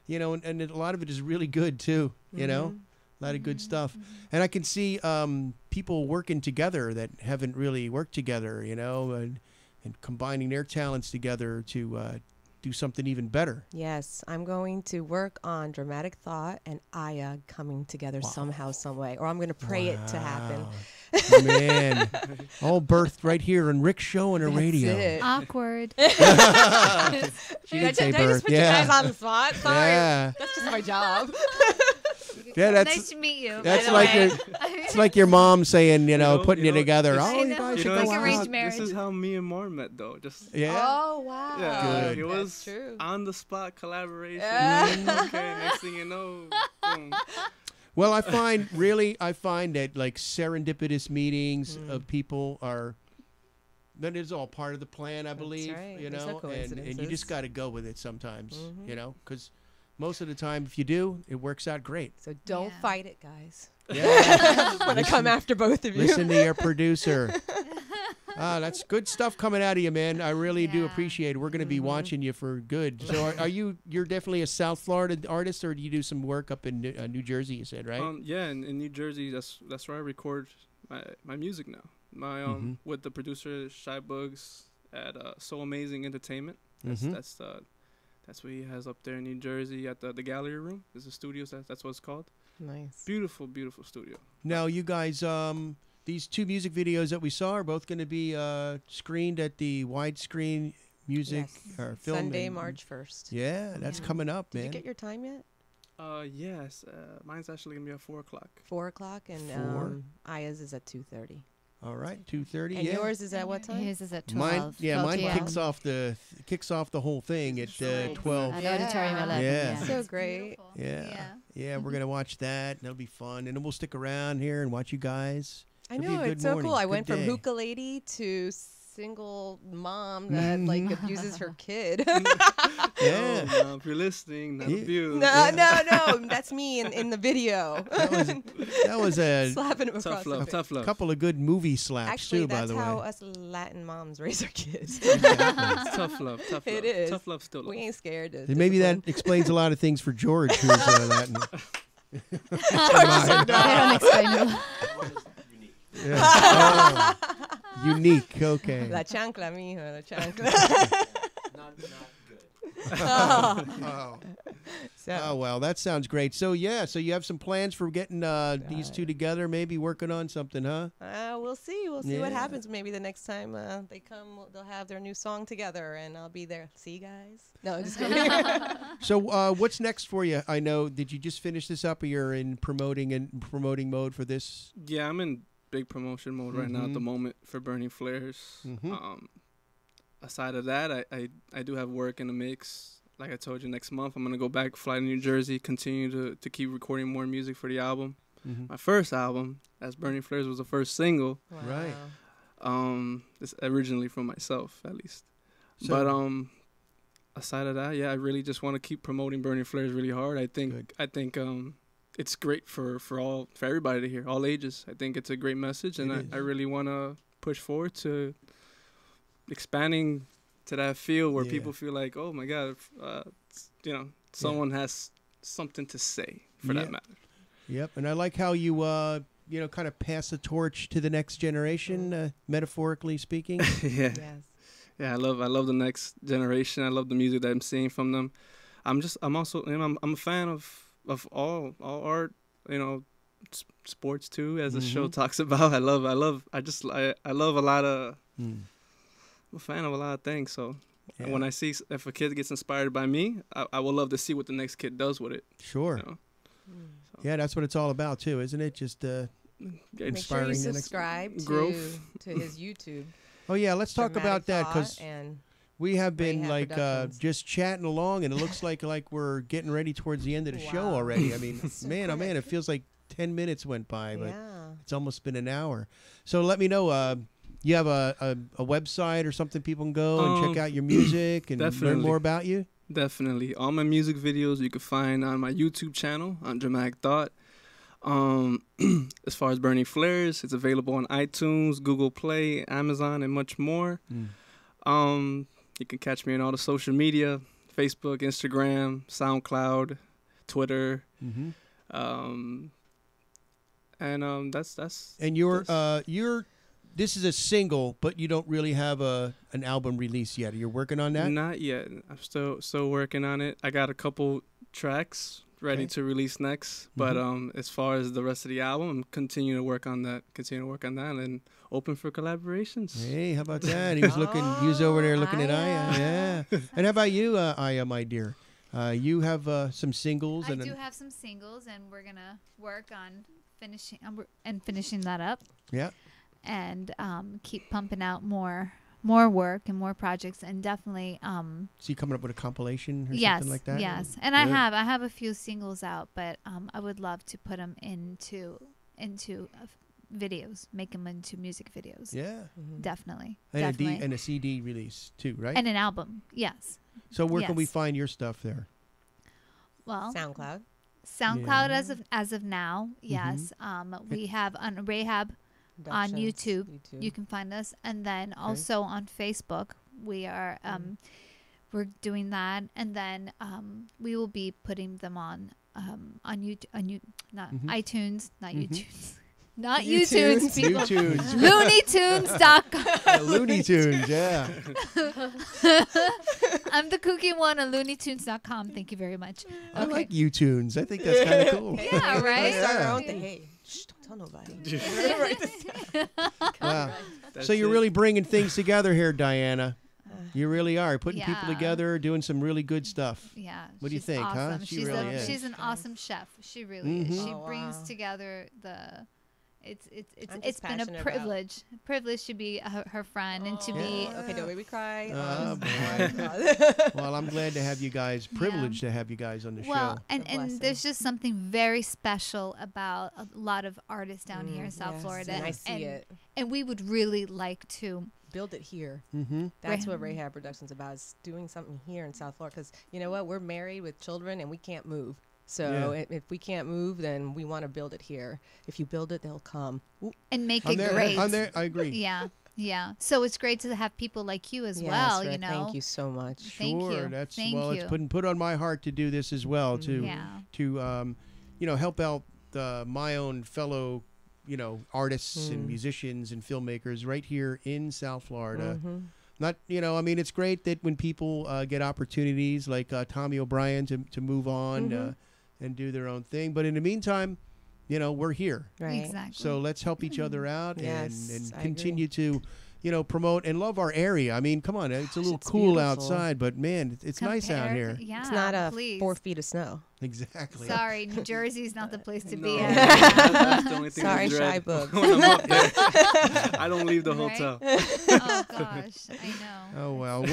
[SPEAKER 2] you know, and a lot of it is really good too. You know, a lot of good stuff, and I can see people working together that haven't really worked together. You know, and combining their talents together to do something even better.
[SPEAKER 4] Yes, I'm going to work on Dramatic Thought and AiA coming together somehow, some way, or I'm going to pray it to happen.
[SPEAKER 2] Man, all birthed right here on Rick's show and a radio.
[SPEAKER 4] It.
[SPEAKER 5] Awkward.
[SPEAKER 2] She did say
[SPEAKER 4] Did I
[SPEAKER 2] birth.
[SPEAKER 4] just put you guys on the spot? Sorry.
[SPEAKER 2] Yeah.
[SPEAKER 4] That's just my job.
[SPEAKER 2] Yeah, that's
[SPEAKER 5] nice to meet you.
[SPEAKER 2] That's
[SPEAKER 5] by the
[SPEAKER 2] like
[SPEAKER 5] way.
[SPEAKER 2] it's like your mom saying, you know,
[SPEAKER 3] know,
[SPEAKER 2] putting
[SPEAKER 3] you
[SPEAKER 2] you
[SPEAKER 3] know,
[SPEAKER 2] together.
[SPEAKER 3] it's-
[SPEAKER 2] Oh, you guys should go
[SPEAKER 5] like
[SPEAKER 2] out.
[SPEAKER 5] arranged marriage.
[SPEAKER 3] This is how me and Mar met, though. Just
[SPEAKER 2] Yeah.
[SPEAKER 4] Oh, wow.
[SPEAKER 3] Yeah,
[SPEAKER 2] Good.
[SPEAKER 3] it was
[SPEAKER 4] That's true.
[SPEAKER 3] on the spot collaboration.
[SPEAKER 4] Yeah.
[SPEAKER 3] Okay, next thing you know, boom.
[SPEAKER 2] Well, I find that like serendipitous meetings of people are That is all part of the plan, I believe.
[SPEAKER 4] right.
[SPEAKER 2] You
[SPEAKER 4] There's no
[SPEAKER 2] know, and you just
[SPEAKER 4] coincidences.
[SPEAKER 2] got to go with it sometimes.
[SPEAKER 4] Mhm.
[SPEAKER 2] You know, because most of the time, if you do, it works out great.
[SPEAKER 4] So don't fight it, guys.
[SPEAKER 2] Yeah.
[SPEAKER 4] When I come after both of you.
[SPEAKER 2] Listen to your producer. That's good stuff coming out of you, man. I really do appreciate it. We're going to be watching you for good. So are you're definitely a South Florida artist, or do you do some work up in New Jersey, you said, right?
[SPEAKER 3] Yeah, in New Jersey, that's where I record my music now. My with the producer Shy Bugs at So Amazing Entertainment. That's what he has up there in New Jersey at the gallery room. There's a studio. That's what it's called.
[SPEAKER 4] Nice.
[SPEAKER 3] Beautiful, beautiful studio.
[SPEAKER 2] Now, you guys, these two music videos that we saw are both going to be screened at the widescreen music or film.
[SPEAKER 4] Sunday, March 1st.
[SPEAKER 2] Yeah, that's coming up, man.
[SPEAKER 4] Did you get your time yet?
[SPEAKER 3] Yes. Mine's actually going to be at 4 o'clock.
[SPEAKER 4] 4 o'clock, and
[SPEAKER 2] 4?
[SPEAKER 4] AiA's is at 2:30.
[SPEAKER 2] All right, 2:30.
[SPEAKER 4] And yours is at what time?
[SPEAKER 6] His is at 12.
[SPEAKER 2] Mine
[SPEAKER 6] 12
[SPEAKER 2] kicks off the whole thing at 12.
[SPEAKER 6] At Auditorium 11.
[SPEAKER 2] Yeah.
[SPEAKER 4] So great.
[SPEAKER 2] Yeah, we're gonna watch that. And that'll be fun, and then we'll stick around here and watch you guys.
[SPEAKER 4] I
[SPEAKER 2] It'll be
[SPEAKER 4] know,
[SPEAKER 2] a good
[SPEAKER 4] it's so
[SPEAKER 2] morning,
[SPEAKER 4] cool. I
[SPEAKER 2] good
[SPEAKER 4] went from
[SPEAKER 2] day.
[SPEAKER 4] hookah lady to single mom that like abuses her kid.
[SPEAKER 2] Yeah.
[SPEAKER 3] Oh, if you're listening, not abuse.
[SPEAKER 4] No, that's me in the video.
[SPEAKER 2] That was a
[SPEAKER 4] slapping him across the face.
[SPEAKER 3] Tough love.
[SPEAKER 2] couple of good movie slaps
[SPEAKER 4] Actually,
[SPEAKER 2] too, by
[SPEAKER 4] that's
[SPEAKER 2] the way.
[SPEAKER 4] how us Latin moms raise our kids.
[SPEAKER 3] It's tough love. Tough love.
[SPEAKER 4] It is.
[SPEAKER 3] Tough love still.
[SPEAKER 4] We ain't scared to
[SPEAKER 2] And maybe that
[SPEAKER 4] discipline.
[SPEAKER 2] explains a lot of things for George, who's Latin.
[SPEAKER 6] They don't explain it.
[SPEAKER 2] Yeah. Oh, unique. Okay.
[SPEAKER 4] La chancla, mijo, la chancla.
[SPEAKER 8] Not good.
[SPEAKER 2] Oh.
[SPEAKER 4] So,
[SPEAKER 2] Oh, well, that sounds great. So so you have some plans for getting these two together, maybe working on something, huh?
[SPEAKER 4] we'll see. We'll see what
[SPEAKER 2] Yeah.
[SPEAKER 4] happens. Maybe the next time they come, they'll have their new song together, and I'll be there. See you guys. No, I'm just kidding.
[SPEAKER 2] So what's next for you? I know, did you just finish this up, or you're in promoting mode for this?
[SPEAKER 3] Yeah, I'm in big promotion mode right now at the moment for Burning Flares. Aside of that, I do have work in the mix. Like I told you, next month I'm gonna go back, fly to New Jersey, continue to keep recording more music for the album. My first album, as Burning Flares, was the first single.
[SPEAKER 4] Wow.
[SPEAKER 2] Right.
[SPEAKER 3] It's originally from myself, at least.
[SPEAKER 2] So-
[SPEAKER 3] But aside of that, I really just want to keep promoting Burning Flares really hard. I think it's great for everybody to hear, all ages. I think it's a great message, and I really want to push forward to expanding to that field where people feel like, oh my God, someone has something to say for that matter.
[SPEAKER 2] Yep, and I like how you kind of pass the torch to the next generation, metaphorically speaking.
[SPEAKER 3] Yeah. Yeah, I love the next generation. I love the music that I'm seeing from them. I'm a fan of all art, sports too, as the show talks about. I love a lot of I'm a fan of a lot of things. So when I see if a kid gets inspired by me, I would love to see what the next kid does with it.
[SPEAKER 2] Sure. Yeah, that's what it's all about too, isn't it? Just
[SPEAKER 4] Make sure
[SPEAKER 2] inspiring
[SPEAKER 4] you
[SPEAKER 2] the next
[SPEAKER 4] subscribe
[SPEAKER 3] growth.
[SPEAKER 4] to his YouTube.
[SPEAKER 2] Oh yeah, let's talk about that, because
[SPEAKER 4] and
[SPEAKER 2] we have been
[SPEAKER 4] Rehab Productions.
[SPEAKER 2] just chatting along, and it looks like we're getting ready towards the end of the show already. I mean, man, oh man, it feels like 10 minutes went by, but it's almost been an hour. So let me know. You have a website or something people can go and check out your music and learn more about you?
[SPEAKER 3] Definitely. All my music videos you can find on my YouTube channel, on Dramatic Thought. As far as Burning Flares, it's available on iTunes, Google Play, Amazon, and much more. You can catch me on all the social media, Facebook, Instagram, SoundCloud, Twitter. That's
[SPEAKER 2] And you're this is a single, but you don't really have an album release yet. You're working on that?
[SPEAKER 3] Not yet. I'm still working on it. I got a couple tracks ready to release next, but as far as the rest of the album, I'm continuing to work on that, and open for collaborations.
[SPEAKER 2] Hey, how about that? He was over there looking at AiA. Yeah. And how about you, AiA, my dear? You have some singles.
[SPEAKER 5] I do have some singles, and we're gonna work on finishing that up.
[SPEAKER 2] Yeah.
[SPEAKER 5] And keep pumping out more work and more projects, and definitely
[SPEAKER 2] So you coming up with a compilation or
[SPEAKER 5] yes,
[SPEAKER 2] something like that?
[SPEAKER 5] Yes, and I have a few singles out, but I would love to put them into videos, make them into music videos.
[SPEAKER 2] Yeah.
[SPEAKER 5] Definitely.
[SPEAKER 2] And
[SPEAKER 5] definitely.
[SPEAKER 2] and a CD release too, right?
[SPEAKER 5] And an album, yes.
[SPEAKER 2] So where can we find your stuff there?
[SPEAKER 5] Well,
[SPEAKER 4] SoundCloud.
[SPEAKER 5] SoundCloud as of now, yes. We have on Rahab on YouTube. You can find us, and then also on Facebook. We are we're doing that, and then we will be putting them on YouTube, not iTunes, not YouTunes. Not YouTunes, people.
[SPEAKER 2] YouTunes.
[SPEAKER 5] LooneyTunes.com.
[SPEAKER 2] Looney Tunes, yeah.
[SPEAKER 5] I'm the kooky one on LooneyTunes.com. Thank you very much.
[SPEAKER 2] I like YouTunes. I think that's kind of cool.
[SPEAKER 5] Yeah, right?
[SPEAKER 4] Start our own thing. Hey, shh, don't tell nobody.
[SPEAKER 2] Wow. So you're really bringing things together here, Diana. You really are putting people together, doing some really good stuff.
[SPEAKER 5] Yeah.
[SPEAKER 2] What do you think,
[SPEAKER 5] awesome.
[SPEAKER 2] huh? She really is.
[SPEAKER 5] She's an awesome chef. She really is. She brings together the. It's been a privilege to be her friend and to be.
[SPEAKER 4] Okay, don't make me cry.
[SPEAKER 2] Oh, boy. Well, I'm glad to have you guys. Privileged to have you guys on the show.
[SPEAKER 5] And there's just something very special about a lot of artists down here in South Florida.
[SPEAKER 4] And I see it.
[SPEAKER 5] And we would really like to
[SPEAKER 4] build it here. That's what Rahab Productions about, is doing something here in South Florida. Because you know what? We're married with children and we can't move. So if we can't move, then we want to build it here. If you build it, they'll come. Ooh.
[SPEAKER 5] And make it great.
[SPEAKER 2] I'm there. I agree.
[SPEAKER 5] Yeah. Yeah. So it's great to have people like you as well, you know.
[SPEAKER 4] Thank you so much.
[SPEAKER 5] Thank you.
[SPEAKER 2] That's
[SPEAKER 5] Thank
[SPEAKER 2] well,
[SPEAKER 5] you.
[SPEAKER 2] it's put on my heart to do this as well, to help out my own fellow, artists and musicians and filmmakers right here in South Florida. Not, it's great that when people get opportunities like Tommy O'Brien to move on and do their own thing. But in the meantime, we're here.
[SPEAKER 4] Right.
[SPEAKER 5] Exactly.
[SPEAKER 2] So let's help each other out and
[SPEAKER 4] I
[SPEAKER 2] continue to, promote and love our area. I mean, come on, it's a little cool
[SPEAKER 4] beautiful.
[SPEAKER 2] outside, but man, it's nice out here.
[SPEAKER 5] Yeah,
[SPEAKER 4] it's not 4 feet of snow.
[SPEAKER 2] Exactly.
[SPEAKER 5] Sorry, New Jersey's not the place to be
[SPEAKER 3] That's the only thing
[SPEAKER 4] Sorry,
[SPEAKER 3] I dread
[SPEAKER 4] Shy Book.
[SPEAKER 3] when I'm up there. I don't leave the hotel.
[SPEAKER 5] Oh gosh, I know.
[SPEAKER 2] Oh well.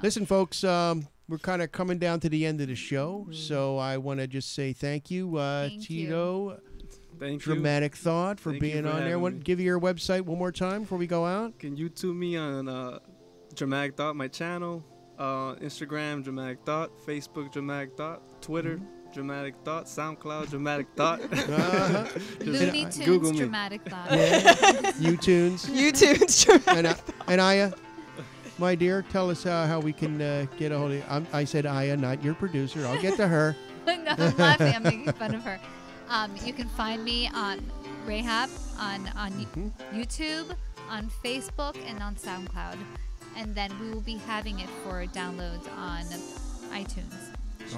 [SPEAKER 2] Listen, folks. We're kind of coming down to the end of the show, so I want to just say thank you, Tito.
[SPEAKER 3] Thank
[SPEAKER 2] Dramatic Thought for
[SPEAKER 3] Thank
[SPEAKER 2] being
[SPEAKER 3] you for
[SPEAKER 2] on there.
[SPEAKER 3] having me.
[SPEAKER 2] Give you your website one more time before we go out.
[SPEAKER 3] Can YouTube me on Dramatic Thought, my channel, Instagram Dramatic Thought, Facebook Dramatic Thought, Twitter Dramatic Thought, SoundCloud Dramatic Thought.
[SPEAKER 5] Looney Tunes Dramatic Thought.
[SPEAKER 2] YouTunes.
[SPEAKER 4] YouTunes Dramatic Thought.
[SPEAKER 2] And AiA, my dear, tell us how we can get a hold of you. I said AiA, not your producer. I'll get to her.
[SPEAKER 5] No, I'm laughing. I'm making fun of her. You can find me on Rahab on YouTube, on Facebook, and on SoundCloud. And then we will be having it for downloads on iTunes.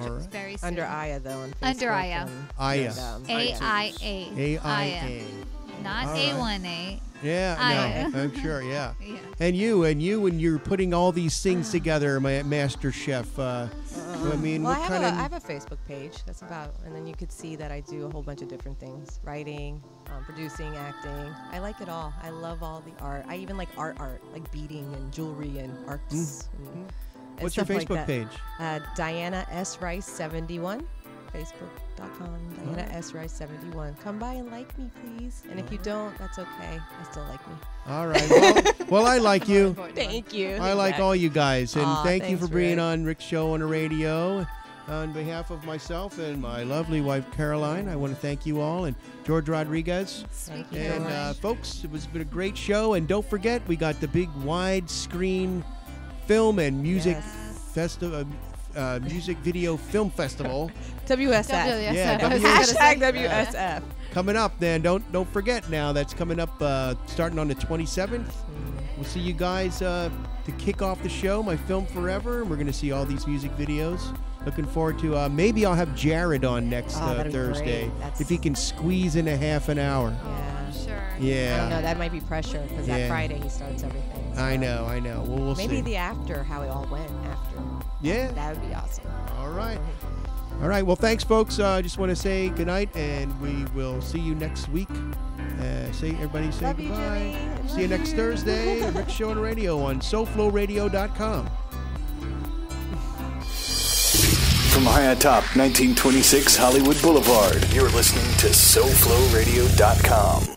[SPEAKER 2] All right.
[SPEAKER 5] Very soon.
[SPEAKER 4] Under AiA, though, on Facebook.
[SPEAKER 5] Under AiA.
[SPEAKER 2] AiA.
[SPEAKER 5] AiA. Not A1A.
[SPEAKER 2] Yeah, no, I'm sure, yeah.
[SPEAKER 5] Yeah.
[SPEAKER 2] And you're putting all these things together, my master chef. I
[SPEAKER 4] have a Facebook page. That's about, and then you could see that I do a whole bunch of different things: writing, producing, acting. I like it all. I love all the art. I even like art, like beading and jewelry and arts. And
[SPEAKER 2] what's your Facebook page?
[SPEAKER 4] Diana S. Rice 71. Facebook.com, Diana S. Rice 71. Come by and like me, please. And if you don't, that's okay. I still like me.
[SPEAKER 2] All right. Well, I like you.
[SPEAKER 4] Thank you.
[SPEAKER 2] I like all you guys. And thank you for being
[SPEAKER 4] Rick.
[SPEAKER 2] on Rick's show on the radio. On behalf of myself and my lovely wife, Caroline, I want to thank you all. And George Rodriguez.
[SPEAKER 4] Thank you.
[SPEAKER 2] And folks, it was been a great show. And don't forget, we got the big widescreen film and music festival. Music Video Film Festival.
[SPEAKER 4] WSF.
[SPEAKER 2] Yeah,
[SPEAKER 4] Hashtag WSF.
[SPEAKER 2] Coming up, then. Don't forget now. That's coming up starting on the 27th. We'll see you guys to kick off the show, My Film Forever. We're going to see all these music videos. Looking forward to maybe I'll have Jared on next Thursday if he can squeeze in a half an hour.
[SPEAKER 4] Yeah.
[SPEAKER 5] Sure.
[SPEAKER 2] Yeah.
[SPEAKER 4] I know that might be pressure because that Friday he starts everything. So.
[SPEAKER 2] I know. Well, we'll
[SPEAKER 4] maybe
[SPEAKER 2] see.
[SPEAKER 4] the after, how it all went after.
[SPEAKER 2] Yeah.
[SPEAKER 4] That would be awesome.
[SPEAKER 2] All right. All right. Well, thanks, folks. I just want to say goodnight, and we will see you next week. Everybody say
[SPEAKER 4] Love
[SPEAKER 2] goodbye.
[SPEAKER 4] You,
[SPEAKER 2] see you next Thursday. Rick Show on Radio on SoFloRadio.com.
[SPEAKER 1] From high atop 1926 Hollywood Boulevard, you're listening to SoFloRadio.com.